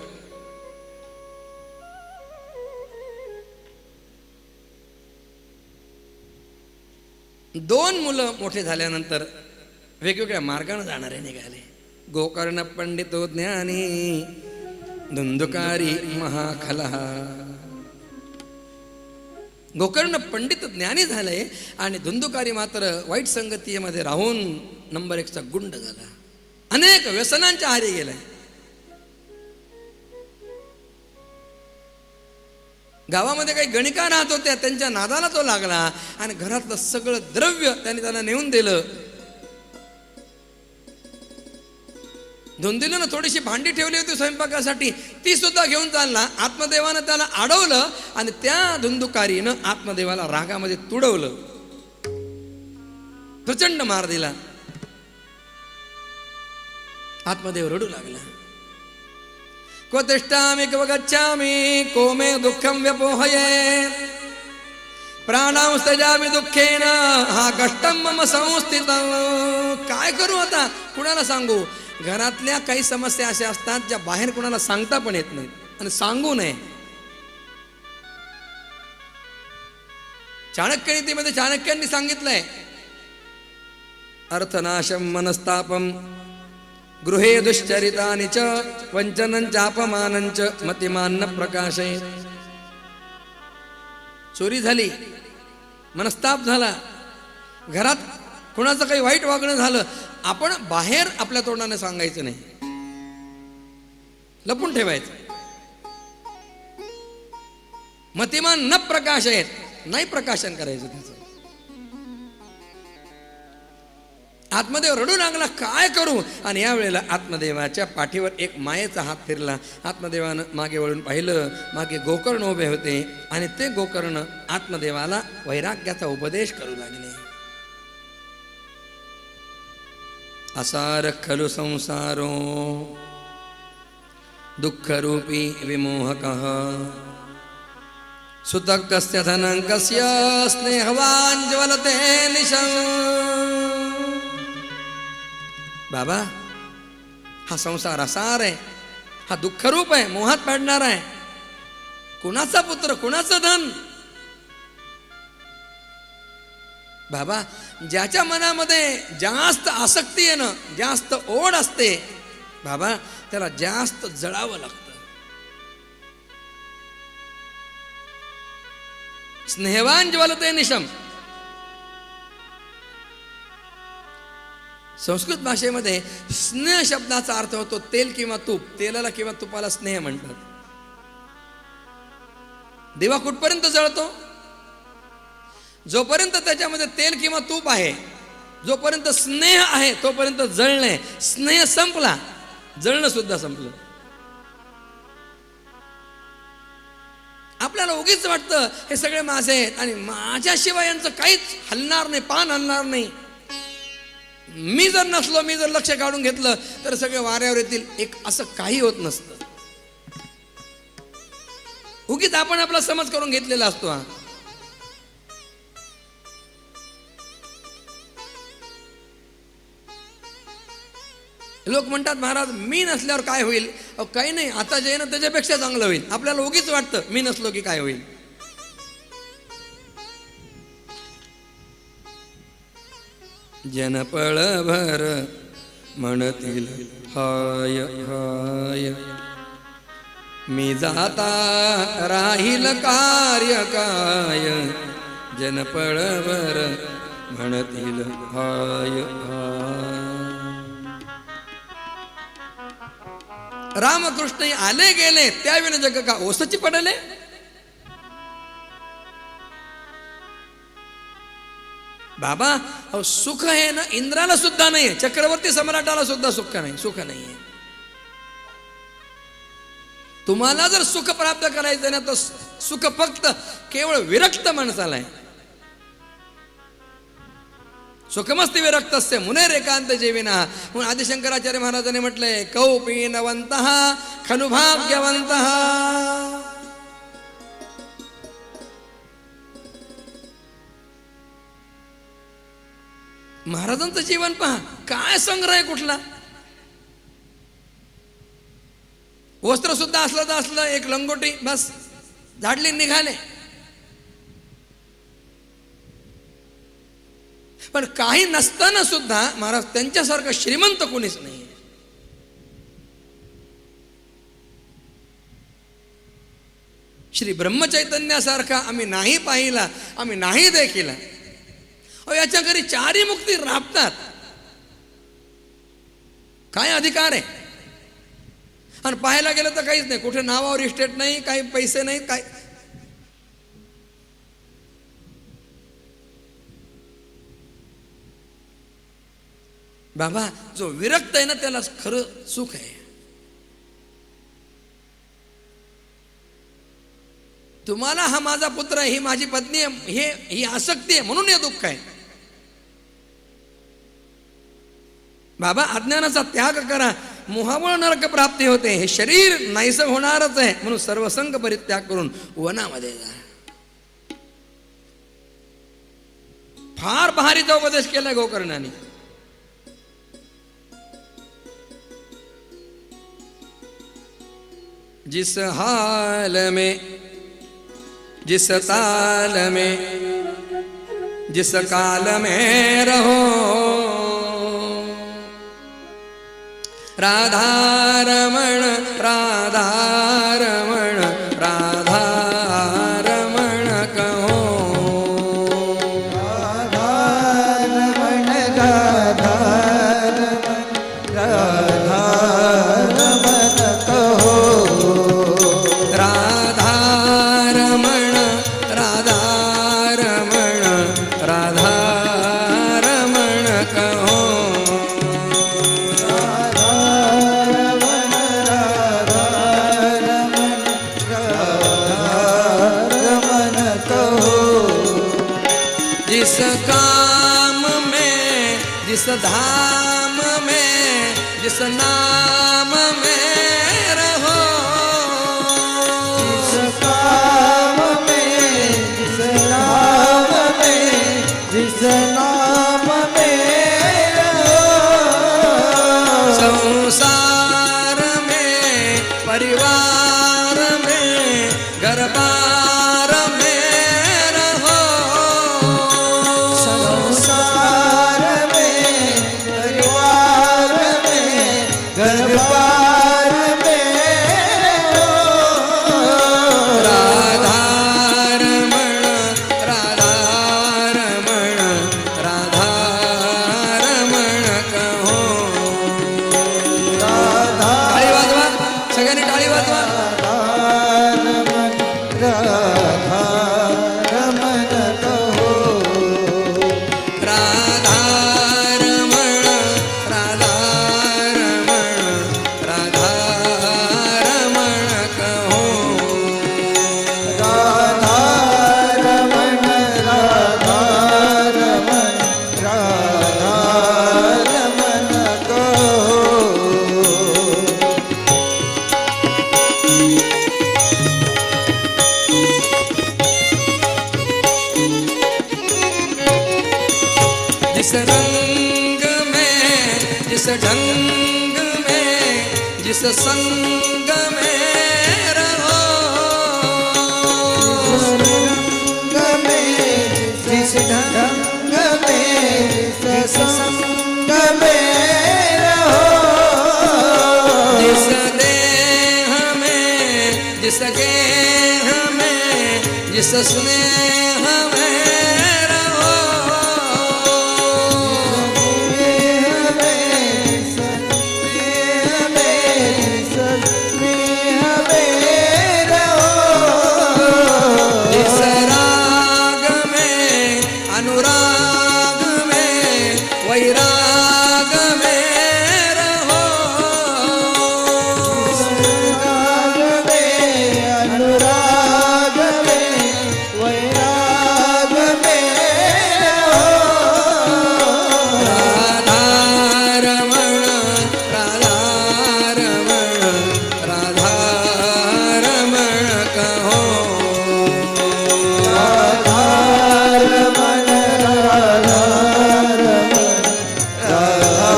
दोन मुलं मोठे झाल्यानंतर वेगवेगळ्या मार्गाने जाणारे निघाले. गोकर्ण पंडितो ज्ञानी धुंदुकारी महाखलः. गोकर्ण पंडित ज्ञानी झाले आणि धुंदुकारी मात्र वाईट संगतीमध्ये राहून नंबर 1चा गुंड झाला. अनेक व्यसनांच्या आहारी गेलाय. गावामध्ये काही गणिका राहत होत्या, त्यांच्या नादाला तो लागला आणि घरातलं सगळं द्रव्य त्यांनी त्यांना नेऊन दिलं. धुंदिलीनं थोडीशी भांडी ठेवली होती स्वयंपाकासाठी, ती सुद्धा घेऊन चालला. आत्मदेवानं त्याला अडवलं आणि त्या धुंदुकारीनं आत्मदेवाला रागामध्ये तुडवलं, प्रचंड मार दिला. आत्मदेव रडू लागला. क्व तिष्ठामि क्व गच्छामि को मे दुःखं व्यपोहये प्राणां त्यजामि दुःखेन हा कष्टं मम संस्थितं. काय करू आता, कुणाला सांगू? घरातल्या काही समस्या अशा असतात ज्या बाहेर कुणाला सांगता पण येत नाहीत आणि सांगू नये. चाणक्य नीतीमध्ये चाणक्यांनी सांगितलंय, अर्थनाशम मनस्तापम गृहे दुश्चरितानि च वंचनं चापमानं च मतिमान न प्रकाशे. चोरी झाली, मनस्ताप झाला, घरात कुणाचं काही वाईट वागणं झालं, आपण बाहेर आपल्या तोंडाने सांगायचं नाही, लपून ठेवायचं. मतिमान न प्रकाशयेत, नाही प्रकाशन करायचं त्याचं. आत्मदेव रडू लागला, काय करू? आणि यावेळेला आत्मदेवाच्या पाठीवर एक मायेचा हात फिरला. आत्मदेवानं मागे वळून पाहिलं, मागे गोकर्ण उभे होते आणि ते गोकर्ण आत्मदेवाला वैराग्याचा उपदेश करू लागले. असार खलु संसारो दुःखरूपी विमोहकः सुतः कस्य धनं कस्य स्नेहवान् ज्वलते निशम्. बाबा, हा संसार असार आहे, हा दुःखरूप आहे, मोहात पाडणारा आहे. कुणाचा पुत्र, कुणाचं धन? बाबा, ज्याच्या मनामध्ये जास्त आसक्ती आहे ना, जास्त ओढ असते बाबा, त्याला जास्त जळावं लागतं. स्नेहवान ज्वलते निशम. संस्कृत भाषेमध्ये स्नेह शब्दाचा अर्थ होतो तेल किंवा तूप. तेलाला किंवा तुपाला स्नेह म्हणतात. दिवा कुठपर्यंत जळतो? जोपर्यंत त्याच्यामध्ये तेल किंवा तूप आहे, जोपर्यंत स्नेह आहे तोपर्यंत जळणे. स्नेह संपला, जळणं सुद्धा संपलं. आपल्याला उगीच वाटतं हे सगळे माझे आहेत आणि माझ्याशिवाय यांचं काहीच हलणार नाही, पान हलणार नाही. मी जर नसलो, मी जर लक्ष काढून घेतलं तर सगळे वाऱ्यावर येतील. एक असं काही होत नसतं. उगीच आपण आपला समज करून घेतलेला असतो. हा लोक म्हणतात, महाराज मी नसल्यावर काय होईल? काही नाही, आता जे ना त्याच्यापेक्षा चांगलं होईल. आपल्याला उगीच वाटतं मी नसलो की काय होईल. जनपळभर म्हणतील हाय हाय, मी जाता राहील कार्य काय. जनपळभर म्हणतील हाय हाय. रामकृष्ण आले गेले त्याविना जग का ओसची पडले. बाबा, सुख आहे ना इंद्राला सुद्धा नाही, चक्रवर्ती सम्राटाला सुद्धा सुख नाहीये. तुम्हाला जर सुख प्राप्त करायचं ना तर सुख फक्त केवळ विरक्त माणसाला आहे. सुखमस्ती विरक्तस्य मुनेर एकांत जीविना. म्हणून आदिशंकराचार्य महाराजांनी म्हटलंय, कौपीनवंतः खलु भाग्यवंतः. महाराजांचं जीवन पहा, काय संग्रह आहे कुठला. वस्त्र सुद्धा असलं तर असलं, एक लंगोटी बस झाडली निघाले. पण काही नसताना सुद्धा महाराज त्यांच्यासारखं श्रीमंत कोणीच नाही. श्री ब्रह्मचैतन्यासारखा आम्ही नाही पाहिला, आम्ही नाही देखिला. याच्या घरी चारी मुक्ती राबतात. काय अधिकार आहे? आणि पाहायला गेलं तर काहीच नाही. कुठे नावावर इस्टेट नाही, काही पैसे नाही, काय. बाबा जो विरक्त आहे ना त्याला खरं सुख आहे. तुम्हाला हा माझा पुत्र आहे, ही माझी पत्नी आहे, ही आसक्ती आहे म्हणून हे दुःख आहे. बाबा अज्ञानाचा त्याग करा, मोहामुळे नरक प्राप्ती होते. हे शरीर नाहीसं होणारच आहे म्हणून सर्वसंग परित्याग करून वनामध्ये जा. फार भारीचा उपदेश केलाय गोकर्णाने. जिस हाल में जिस ताल में जिस काल में रहो, राधा रमण राधा रमण राधा रमण कहो. राधा रमण राधा रमण राधा रमण कहो. राधा रमण राधा रमण राधा रमण कहो. जिस काम में जिस धाम में जिस नाम में रहो, जिस काम में जिस नाम में जिस नाम में रहो. संसार में परिवार में घर बार में रहो. संसार में परिवार में घर बार में रहो. राधा रमण राधा रमण राधा रमण कहो. टाळी वाजवा, सगळ्यांनी टाळी वाजवा. राधा रमण कहो. राधा रमण राधा रमण राधा रमण कहो. राधा रमण राधा रमण राधा रमण कहो. जिस रंग में जिस ढंग में जिस संग में रहो. रंग में जिस ढंग में जिस संग में रहो. जिस देह में जिस गेह में जिस स्नेह में रहो. जिस राग में अनुराग में वैराग में रहो. अनुराग में वैराग में राधा रमण राधा रमण राधा रमण कहो. राधा रमण राधा रमण राधा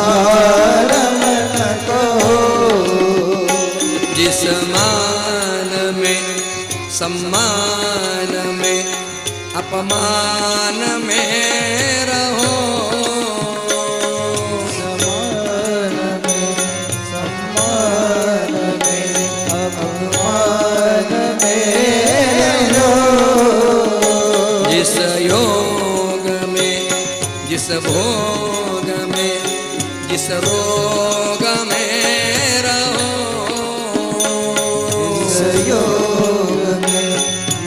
रमण कहो. जिस मान में सम्मान में अपमान में रहो. समान में सम्मान में अपमान में रहो. जिस योग में जिस भोग में जिस रोग में रहो. जिस योग में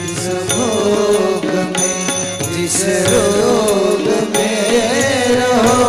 जिस भोग में जिस रोग में रहो.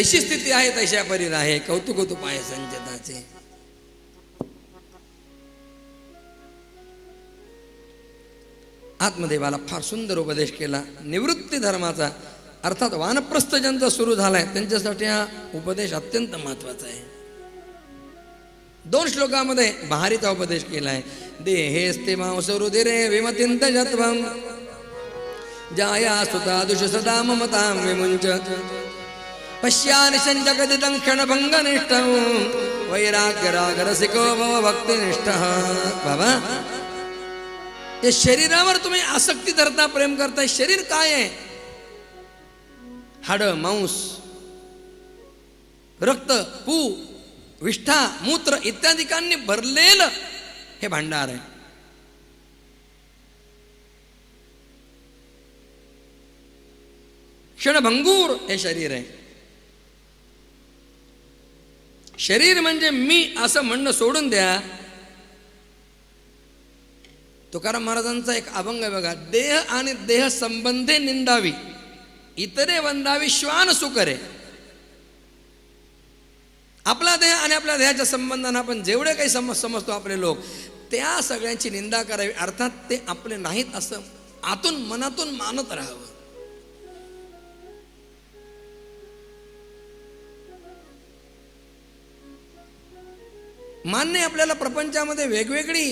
जैशी स्थिती आहे तशा परी आहे, कौतुक पाय संचताचे. आत्मदेवाला फार सुंदर उपदेश केला निवृत्ती धर्माचा, अर्थात वानप्रस्थ ज्यांचा सुरू झालाय त्यांच्यासाठी हा उपदेश अत्यंत महत्वाचा आहे. 2 श्लोकामध्ये बहारीचा उपदेश केलाय. देहेस्ते मांसरुधिरे विमतिंत जत्वम जाया सुता दुष सदा ममतां विमुंच पश्यानि संजगदिदं क्षणभंगनिष्ठं वैराग्यरागरसिको भव भक्तिनिष्ठः. बाबा, या शरीरावर तुम्ही आसक्ती धरता, प्रेम करताय. शरीर काय आहे? हाड, मांस, रक्त, पू, विष्ठा, मूत्र इत्यादिकांनी भरलेलं हे भांडार आहे. क्षणभंगूर हे शरीर आहे. शरीर म्हणजे मी असं म्हणणं सोडून द्या. तुकाराम महाराजांचा एक अभंग आहे बघा. देह आणि देह संबंधे निंदावी, इतरे वंदावी श्वान सुकरे. आपला देह आणि आपल्या देहाच्या संबंधाने आपण जेवढे काही समजतो आपले लोक, त्या सगळ्यांची निंदा करावी. अर्थात ते आपले नाहीत असं आतून मनातून मानत राहावं. मान्य आपल्याला प्रपंचामध्ये वेगवेगळी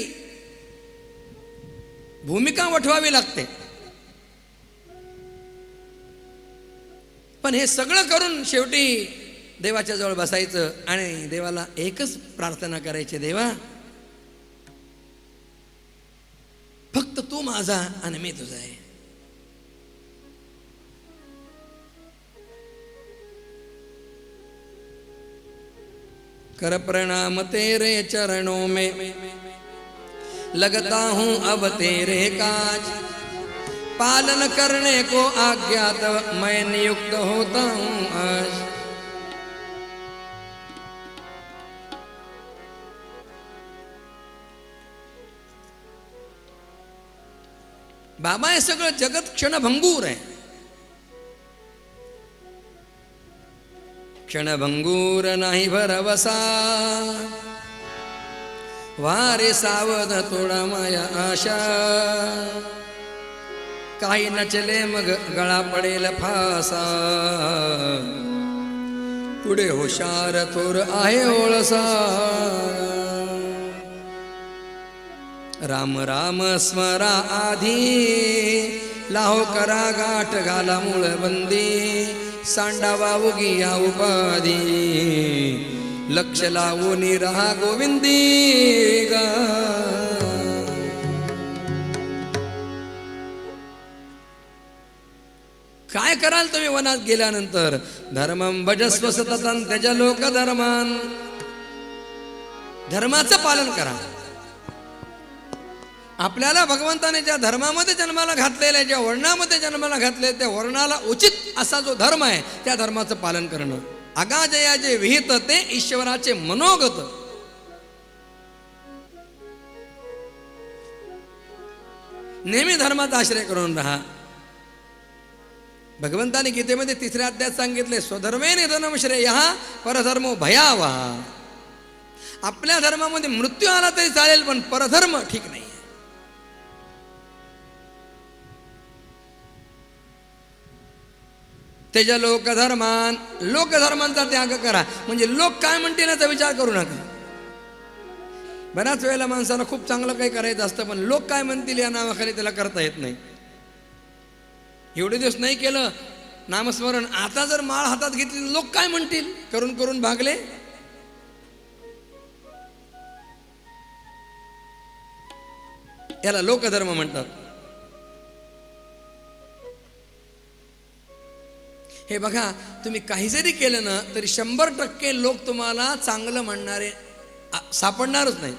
भूमिका वठवावी लागते, पण हे सगळं करून शेवटी देवाच्या जवळ बसायचं आणि देवाला एकच प्रार्थना करायची. देवा, फक्त तू माझा आणि मी तुझा आहे. कर प्रणाम तेरे चरणों में लगता हूं अब तेरे काज, पालन करने को आज्ञात मैं नियुक्त होता हूं आज. बाबा, हे सगळं जगत क्षणभंगूर आहे. क्षणभंगूर नाही भरवसा, वारे सावध थोडा माया आशा. काही नचले मग गळा पडेल फासा, पुढे हुशार थोर आहे ओळसा. राम राम स्मरा आधी, लाहो करा गाठ घाला मूळ बंदी. सांडावा उगिया उपाधी, लक्ष लावून रहा गोविंदी गा. काय कराल तुम्ही वनात गेल्यानंतर? धर्मं भजस्व सततं त्यज लोक धर्मान. धर्माचं पालन करा. आपल्याला भगवंताने ज्या धर्मामध्ये जन्माला घातलेलं आहे, ज्या वर्णामध्ये जन्माला घातले, त्या वर्णाला उचित असा जो धर्म आहे त्या धर्माचं पालन करणं. अगाजया जे विहित ते ईश्वराचे मनोगत. नेहमी धर्माचा आश्रय करून राहा. भगवंताने गीतेमध्ये 3ऱ्या अध्यायात सांगितले, स्वधर्मे निधनम श्रेयः परधर्मो भयावह. आपल्या धर्मामध्ये मृत्यू आला तरी चालेल, पण परधर्म ठीक नाही. त्याच्या लोकधर्मान, लोकधर्मांचा त्याग करा. म्हणजे लोक काय म्हणतील याचा विचार करू नका. बऱ्याच वेळेला माणसाला खूप चांगलं काही करायचं असतं, पण लोक काय म्हणतील या नावाखाली त्याला करता येत नाही. एवढे दिवस नाही केलं नामस्मरण, आता जर माळ हातात घेतली लोक काय म्हणतील, करून करून भागले. याला लोकधर्म म्हणतात. हे बघा, तुम्ही काही जरी केलं ना तरी 100% लोक तुम्हाला चांगलं म्हणणारे सापडणारच नाही.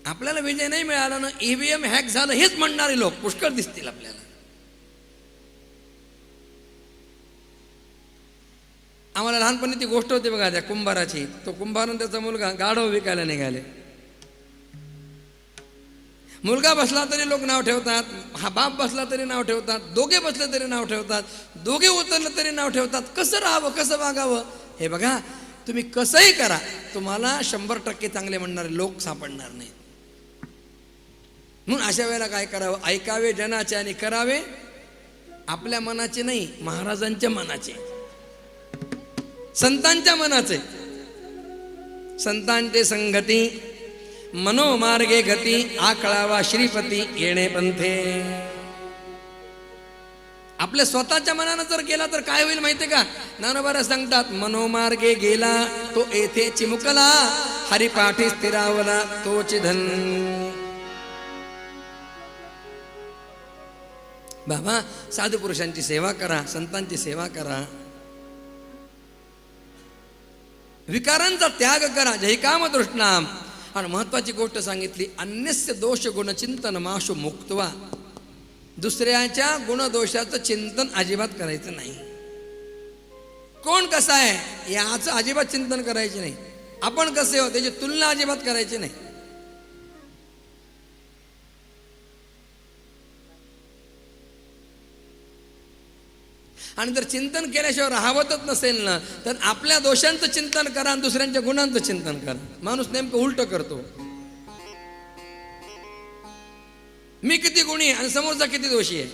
आपल्याला विजय नाही मिळाला ना, ईव्हीएम हॅक झालं हेच म्हणणारे लोक पुष्कळ दिसतील आपल्याला. आम्हाला लहानपणी ती गोष्ट होती बघा त्या कुंभाराची. तो कुंभार आणि त्याचा मुलगा गाढव विकायला निघाले. मुलगा बसला तरी लोक नाव ठेवतात, हा बाप बसला तरी नाव ठेवतात, दोघे बसले तरी नाव ठेवतात, दोघे उतरलं तरी नाव ठेवतात. कसं राहावं, कसं वागावं? हे बघा, तुम्ही कसंही करा, तुम्हाला 100% चांगले म्हणणारे लोक सापडणार नाही. म्हणून अशा वेळेला काय करावं? ऐकावे जनाचे आणि करावे आपल्या मनाचे नाही, महाराजांच्या मनाचे, संतांच्या मनाचे. संतांचे संगती मनोमार्गे गती, आकळावा श्रीपती येणे पंथे. आपल्या स्वतःच्या मनानं जर गेला तर काय होईल माहितीये का? ज्ञानोबा सांगतात, मनोमार्गे गेला तो येथे चिमुकला, हरिपाठी स्थिरावला तोची धन. बाबा, साधू पुरुषांची सेवा करा, संतांची सेवा करा, विकारांचा त्याग करा, जय काम तृष्णाम. आणि महत्वाची गोष्ट सांगितली, अन्यस्य दोष गुणचिंतन माशु मुक्तवा. दुसऱ्याच्या गुणदोषाचं चिंतन अजिबात करायचं नाही. कोण कसा आहे याचं अजिबात चिंतन करायचे नाही. आपण कसे हो त्याची तुलना अजिबात करायची नाही. आणि जर चिंतन केल्याशिवाय राहवतच नसेल ना, तर आपल्या दोषांचं चिंतन करा आणि दुसऱ्यांच्या गुणांचं चिंतन करा. माणूस नेमकं उलट करतो. मी किती गुणी आणि समोरचा किती दोषी आहे.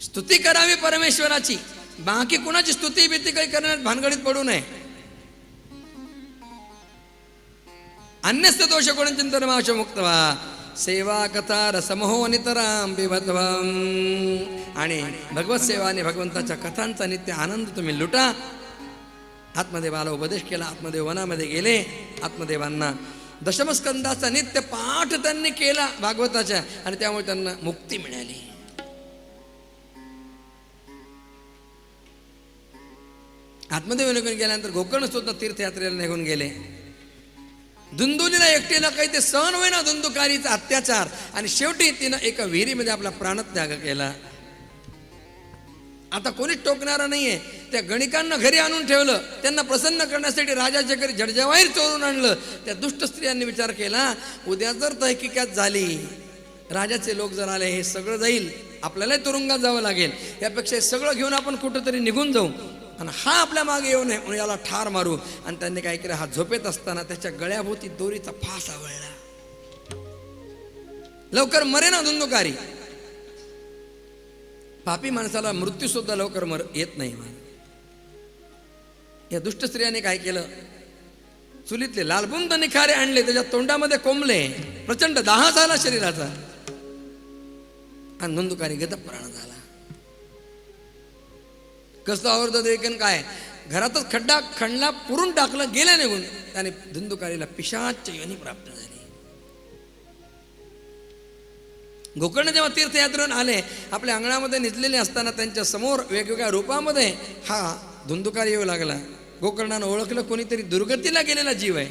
स्तुती करावी परमेश्वराची, बाकी कुणाची स्तुती भीती काही करण्यात भानगडीत पडू नये. अन्यस्य दोष गुणचिंतन माश मुक्तवा, सेवा कथा रसमहो नितराम बिभत्वम. आणि भगवत सेवा आणि भगवंताच्या कथांचा नित्य आनंद तुम्ही लुटा. आत्मदेवाला उपदेश केला, आत्मदेव वनामध्ये गेले. आत्मदेवांना दशमस्कंदाचा नित्य पाठ त्यांनी केला भागवताच्या, आणि त्यामुळे त्यांना मुक्ती मिळाली. आत्मदेव निघून गेल्यानंतर गोकर्ण सुद्धा तीर्थयात्रेला निघून गेले. धुंदुलीला एकटीला काही ते सहन होईना धुंदुकारीचा अत्याचार, आणि शेवटी तिनं एका विहिरीमध्ये आपला प्राणत्याग केला. आता कोणीच टोकणारा नाहीये. त्या गणिकांना घरी आणून ठेवलं, त्यांना प्रसन्न करण्यासाठी राजाच्या घरी जडजवाहीर चोरून आणलं. त्या दुष्ट स्त्रियांनी विचार केला, उद्या जर तहकीकात झाली, राजाचे लोक जर आले, हे सगळं जाईल, आपल्यालाही तुरुंगात जावं लागेल. यापेक्षा सगळं घेऊन आपण कुठंतरी निघून जाऊ, आणि हा आपल्या मागे येऊ नये म्हणून याला ठार मारू. आणि त्यांनी काय केलं, हा झोपेत असताना त्याच्या गळ्याभोवती दोरीचा फास आवळला. लवकर मरे ना धुंदुकारी. पापी माणसाला मृत्यू सुद्धा लवकर येत नाही. या दुष्ट स्त्रियाने काय केलं, चुलीतले लालबुंद निखारे आणले, त्याच्या तोंडामध्ये कोंबले. प्रचंड दाह झाला शरीराचा, आणि धुंदुकारी गतप्राण झाला. कसं आवडतं देखील काय, घरातच खड्डा खणला, पुरून टाकलं, गेल्या निघून. त्याने धुंदुकारीला पिशाच योनी प्राप्त झाली. गोकर्ण जेव्हा तीर्थयात्रेतून आले, आपल्या अंगणामध्ये निजलेले असताना त्यांच्या समोर वेगवेगळ्या रूपामध्ये हा धुंदुकारी येऊ लागला. गोकर्णानं ओळखलं, कोणीतरी दुर्गतीला गेलेला जीव आहे.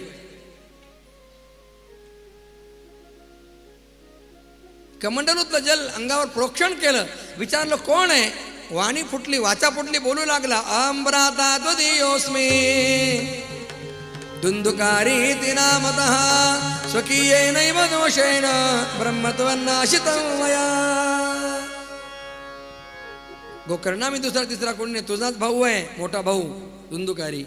कमंडलूतलं जल अंगावर प्रोक्षण केलं, विचारलं कोण आहे. वाणी फुटली, वाचा फुटली, बोलू लागला, अम्राता त्वदीयोस्मी धुंदुकारी नामतः स्वकीयेनैव दोषेण ब्रह्मत्वन्नाशितं मया. गोकर्णा, मी दुसरा तिसरा कोणी नाही, तुझाच भाऊ आहे, मोठा भाऊ धुंदुकारी.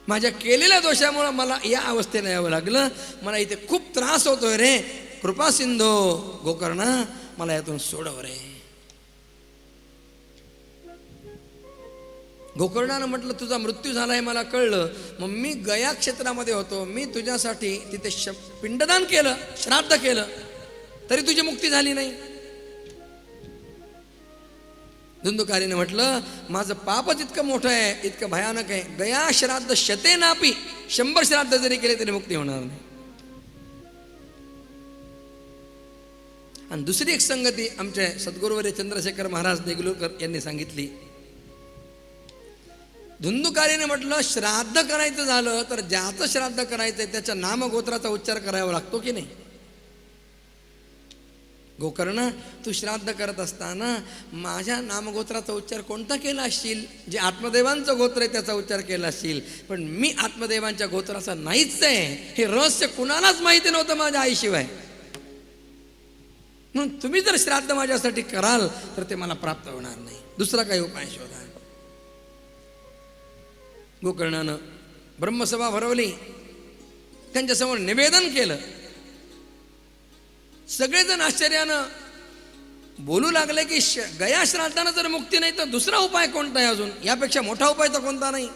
माझ्या केलेल्या दोषामुळे मला या अवस्थेला यावं लागलं. मला इथे खूप त्रास होतोय रे, कृपा सिंधो गोकर्णा, मला यातून सोडव रे. गोकर्णानं म्हटलं, तुझा मृत्यू झाला आहे मला कळलं, मग मी गया क्षेत्रामध्ये होतो, मी तुझ्यासाठी तिथे पिंडदान केलं, श्राद्ध केलं, तरी तुझी मुक्ती झाली नाही. धुंदुकारीने म्हटलं, माझं पापच इतकं मोठं आहे, इतकं भयानक आहे, गया श्राद्ध शते नापी, 100 श्राद्ध जरी केले तरी मुक्ती होणार नाही. आणि दुसरी एक संगती आमचे सद्गुरुवर्य चंद्रशेखर महाराज देगलूरकर यांनी सांगितली. धुंदुकारीने म्हटलं, श्राद्ध करायचं झालं तर ज्याचं श्राद्ध करायचंय त्याच्या नामगोत्राचा उच्चार करावा लागतो की नाही. गोकर्ण, तू श्राद्ध करत असताना माझ्या नामगोत्राचा उच्चार कोणता केला असशील? जे आत्मदेवांचं गोत्र आहे त्याचा उच्चार केला असशील, पण मी आत्मदेवांच्या गोत्राचा नाहीच आहे. हे रहस्य कुणालाच माहिती नव्हतं माझ्या आईशिवाय. म्हणून तुम्ही जर श्राद्ध माझ्यासाठी कराल तर ते मला प्राप्त होणार नाही. दुसरा काही उपाय शोधा. गोकर्णानं ब्रह्मसभा भरवली, त्यांच्यासमोर निवेदन केलं. सगळेजण आश्चर्यानं बोलू लागले की गया श्राद्धानं जर मुक्ती नाही तर दुसरा उपाय कोणता आहे? अजून यापेक्षा मोठा उपाय तर कोणता नाही.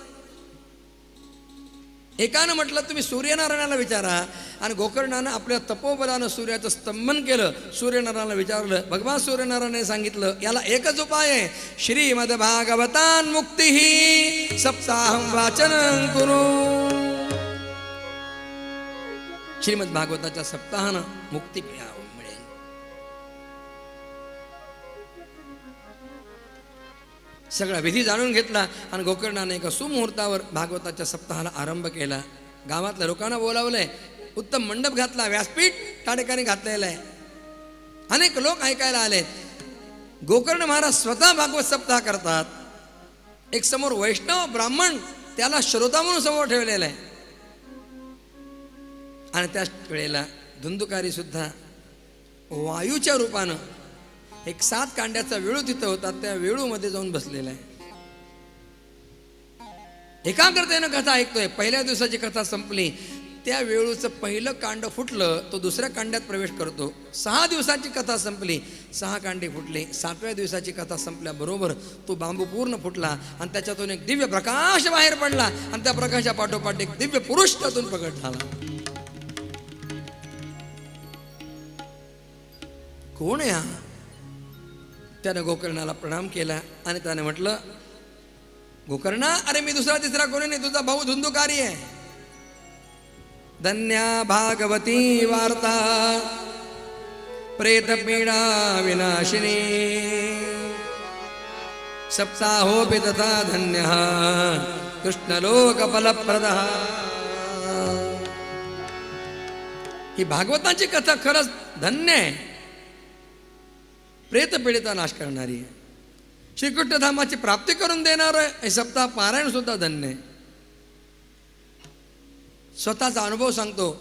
एकानं म्हटलं तुम्ही सूर्यनारायणाला विचारा, आणि गोकर्णानं आपल्या तपोबलानं सूर्याचं स्तंभन केलं. सूर्यनारायणाला विचारलं, भगवान सूर्यनारायणाने सांगितलं याला एकच उपाय आहे, श्रीमद भागवतान मुक्ती सप्ताहं वाचन कुरु. श्रीमद भागवताच्या सप्ताहानं मुक्ती मिळेल. सगळा विधी जाणून घेतला आणि गोकर्णाने एका सुमुहूर्तावर भागवताच्या सप्ताहाला आरंभ केला. गावातल्या लोकांना बोलावलंय, उत्तम मंडप घातला, व्यासपीठ त्या ठिकाणी घातलेलं आहे. अनेक लोक ऐकायला आलेत. गोकर्ण महाराज स्वतः भागवत सप्ताह करतात. एक समोर वैष्णव ब्राह्मण त्याला श्रोता म्हणून समोर ठेवलेला आहे. आणि त्याच वेळेला धुंदुकारी सुद्धा वायूच्या रूपानं एक 7 कांड्याचा वेळू तिथं होता, त्या वेळूमध्ये जाऊन बसलेला आहे. एकाग्रतेनं कथा ऐकतोय. पहिल्या दिवसाची कथा संपली, त्या वेळूचं पहिलं कांड फुटलं, तो दुसऱ्या कांड्यात प्रवेश करतो. 6 दिवसाची कथा संपली, 6 कांडे फुटले. 7व्या दिवसाची कथा संपल्याबरोबर तो बांबू पूर्ण फुटला आणि त्याच्यातून एक दिव्य प्रकाश बाहेर पडला आणि त्या प्रकाशापाठोपाठ एक दिव्य पुरुष त्यातून प्रगट झाला. कोण आहे हा? त्यानं गोकर्णाला प्रणाम केला आणि त्याने म्हटलं, गोकर्णा, अरे मी दुसरा तिसरा कोणी नाही, तुझा भाऊ धुंदुकारी आहे. धन्या भागवती वार्ता प्रेतपीडा विनाशिनी सप्ताहोपि तथा धन्यः कृष्णलोकफलप्रदः. ही भागवताची कथा खरंच धन्य आहे, प्रेतपीडिता नाश करणारी आहे, श्रीकृष्ण धामाची प्राप्ती करून देणार आहे. हे सप्ताह पारायण सुद्धा धन्य आहे. स्वतःचा अनुभव सांगतो.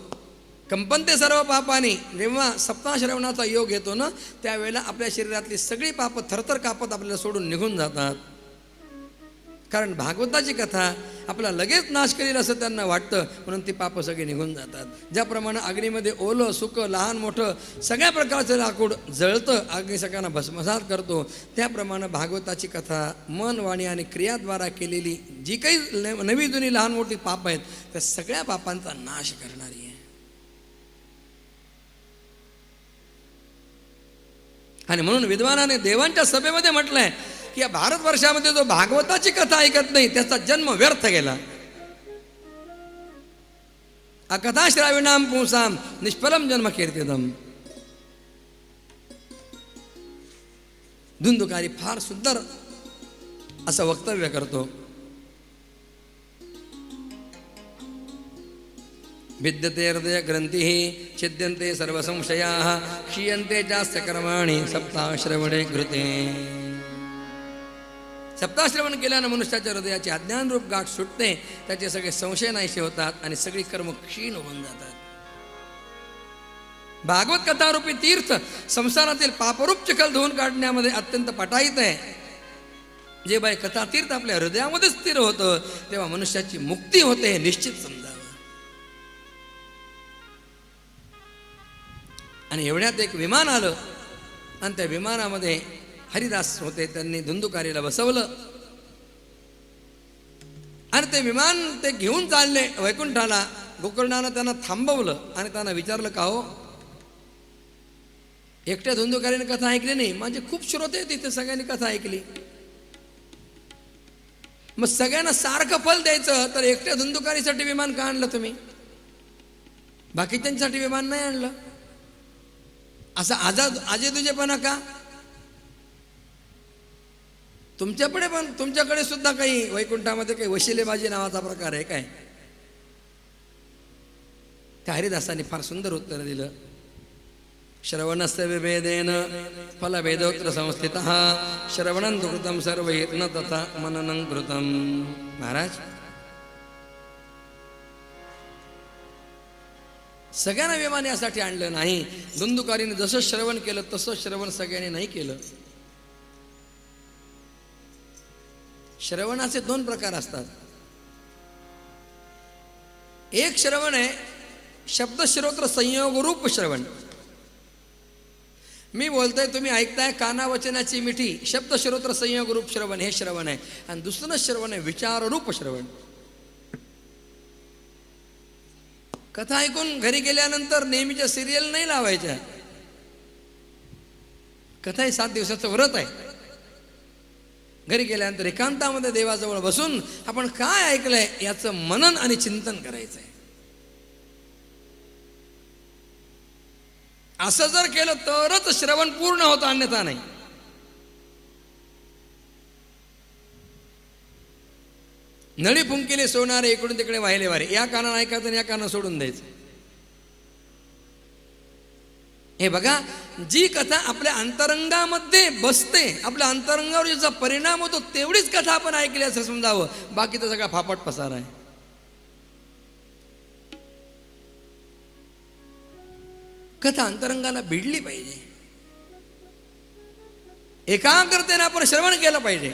कंपनते सर्व पापानी. जेव्हा सप्ताह श्रवणाचा योग येतो ना, त्यावेळेला आपल्या शरीरातली सगळी पापं थरथर कापत आपल्याला सोडून निघून जातात. कारण भागवताची कथा आपला लगेच नाश करेल असं त्यांना वाटतं, म्हणून ती पापं सगळी निघून जातात. ज्याप्रमाणे अग्नीमध्ये ओलं सुकं लहान मोठं सगळ्या प्रकारचं लाकूड जळतं, अग्नी सगळ्यांना भस्मसात करतो, त्याप्रमाणे भागवताची कथा मन वाणी आणि क्रियाद्वारा केलेली जी काही नवी जुनी लहान मोठी पाप आहेत त्या सगळ्या पापांचा नाश करणारी आहे. आणि म्हणून विद्वानाने देवांच्या सभेमध्ये म्हटलंय की या भारतवर्षामध्ये जो भागवताची कथा ऐकत नाही त्याचा जन्म व्यर्थ गेला. अकथा श्राविणाम पुंसाम निष्फलम जन्म कीर्तिदम. धुंदुकारी फार सुंदर असं वक्तव्य करतो. विद्यते हृदय ग्रंथी छिद्यन्ते सर्व संशयाः क्षीयन्ते चास्य कर्माणि सप्ताह श्रवणे कृते. सप्ताश्रवण केल्यानं मनुष्याच्या हृदयाची अज्ञानरूप गाठ सुटते, त्याचे सगळे संशय नाहीसे होतात आणि सगळी कर्म क्षीण होऊन जातात. भागवत कथारूपी तीर्थ संसारातील पापरूप चिखल धुवून काढण्यामध्ये अत्यंत पटाईत आहे. जे बाई कथा तीर्थ आपल्या हृदयामध्ये स्थिर होतं तेव्हा मनुष्याची मुक्ती होते हे निश्चित समजावं. आणि एवढ्यात एक विमान आलं आणि त्या विमानामध्ये हरिदास होते. त्यांनी धुंदुकारीला बसवलं आणि ते विमान ते घेऊन चालले वैकुंठाला. गोकर्णानं त्यांना थांबवलं आणि त्यांना विचारलं, का हो एकट्या धुंदुकारीने कथा ऐकली नाही? माझे खूप श्रोते तिथे, सगळ्यांनी कथा ऐकली. मग सगळ्यांना सारखं फल द्यायचं तर एकट्या धुंदुकारीसाठी विमान का आणलं तुम्ही? बाकीच्यांसाठी विमान नाही आणलं? असा आजेदुजेपणा का? तुमच्याकडे सुद्धा काही वैकुंठामध्ये काही वशिलेबाजी नावाचा प्रकार आहे काय? त्या हरिदासांनी फार सुंदर उत्तर दिलं. श्रवणस्य विभेदेन फलभेदोत्र संस्थितः श्रवणं तु कृतं सर्वैः न तथा मननं कृतं. महाराज, सगळ्यांना विमान यासाठी आणलं नाही. धुंदुकारीने जसं श्रवण केलं तसं श्रवण सगळ्यांनी नाही केलं. श्रवणाचे 2 प्रकार असतात. एक श्रवण आहे शब्द श्रोत्र संयोग रूप श्रवण. मी बोलतोय, तुम्ही ऐकताय, कानावचनाची मिठी, शब्द श्रोत्र संयोग रूप श्रवण हे श्रवण आहे. आणि दुसरं श्रवण आहे विचार रूप श्रवण. कथा ऐकून घरी गेल्यानंतर नेहमीच्या सिरियल नाही लावायच्या. कथा ही 7 दिवसाचं व्रत आहे. घरी गेल्यानंतर एकांतामध्ये देवाजवळ बसून आपण काय ऐकलंय याचं मनन आणि चिंतन करायचंय. असं जर केलं तरच श्रवण पूर्ण होतं, अन्यथा नाही. नळी फुंकीले सोनारे इकडून तिकडे वाहिले वारे, या कानानं ऐकायचं आणि या कानानं सोडून द्यायचं. हे बघा, जी कथा आपल्या अंतरंगामध्ये बसते, आपल्या अंतरंगावर ज्याचा परिणाम होतो तेवढीच कथा आपण ऐकली असं समजावं. बाकीचा सगळा फापट पसारा आहे. कथा अंतरंगाला भिडली पाहिजे. एकाग्रतेने आपण श्रवण केलं पाहिजे.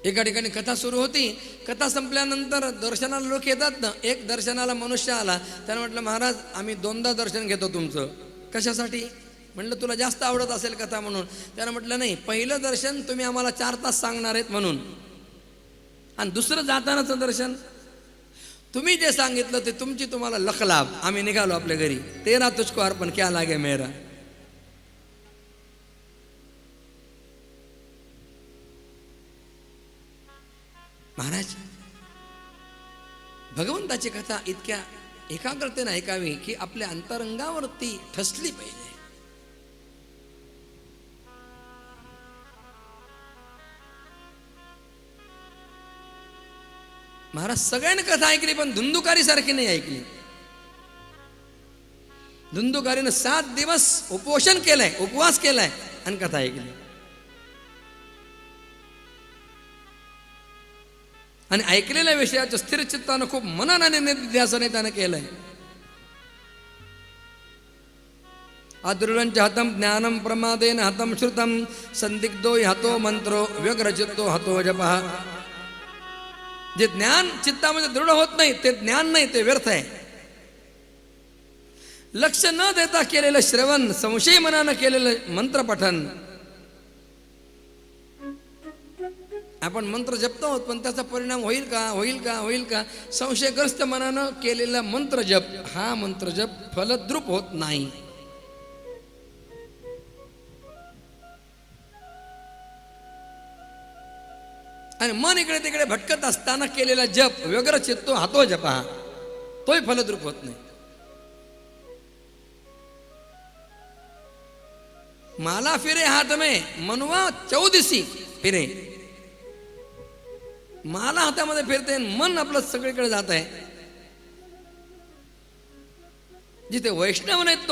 एका ठिकाणी कथा सुरू होती. कथा संपल्यानंतर दर्शनाला लोक येतात ना. एक दर्शनाला मनुष्य आला. त्यानं म्हटलं, महाराज आम्ही 2दा दर्शन घेतो तुमचं. कशासाठी? म्हटलं तुला जास्त आवडत असेल कथा म्हणून. त्यानं म्हटलं नाही, पहिलं दर्शन तुम्ही आम्हाला 4 तास सांगणार आहेत म्हणून, आणि दुसरं जातानाचं दर्शन तुम्ही जे सांगितलं ते तुमची तुम्हाला लख लाभ. आम्ही निघालो आपल्या घरी. तेरा तुझको अर्पण क्या लागे मेरा. महाराज, भगवंताची कथा इतक्या एकाग्रतेने ऐकावी की आपल्या अंतरंगावरती ठसली पाहिजे. महाराज सगळ्यांनी कथा ऐकली, पण धुंदुकारी सारखी नाही ऐकली. धुंदुकारीनं 7 दिवस उपोषण केलंय, उपवास केलाय आणि कथा ऐकली. आणि ऐकलेल्या विषयाचं स्थिर चित्तानं खूप मनन आणि निध्यासने त्यानं केलंय. अदृढंच हतं ज्ञानं प्रमादेन हतं श्रुतं संदिग्धो हतो मंत्रो व्यग्रचित्तो हतो जपः. जे ज्ञान चित्तामध्ये दृढ होत नाही ते ज्ञान नाही, ते व्यर्थ आहे. लक्ष न देता केलेलं श्रवण, संशय मनानं केलेलं मंत्र पठन. आपण मंत्र जपतो आहोत, पण त्याचा परिणाम होईल का होईल का होईल का. संशयग्रस्त मनानं केलेला मंत्र जप, हा मंत्र जप फलद्रूप होत नाही. आणि मन इकडे तिकडे भटकत असताना केलेला जप, व्यग्र चित्तो हातो जपा, तोही फलद्रूप होत नाही. माला फिरे हाथ में मनवा 14 फिरे. माला हातामध्ये फिरते, मन आपलं सगळीकडे जात आहे. जिथे वैष्णव नाहीत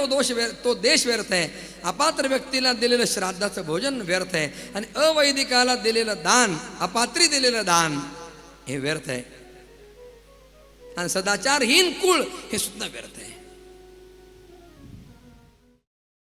तो देश व्यर्थ आहे. अपात्र व्यक्तीला दिलेलं श्राद्धाचं भोजन व्यर्थ आहे. आणि अवैदिकाला दिलेलं दान, अपात्री दिलेलं दान हे व्यर्थ आहे. आणि सदाचारहीन कुळ हे सुद्धा व्यर्थ आहे.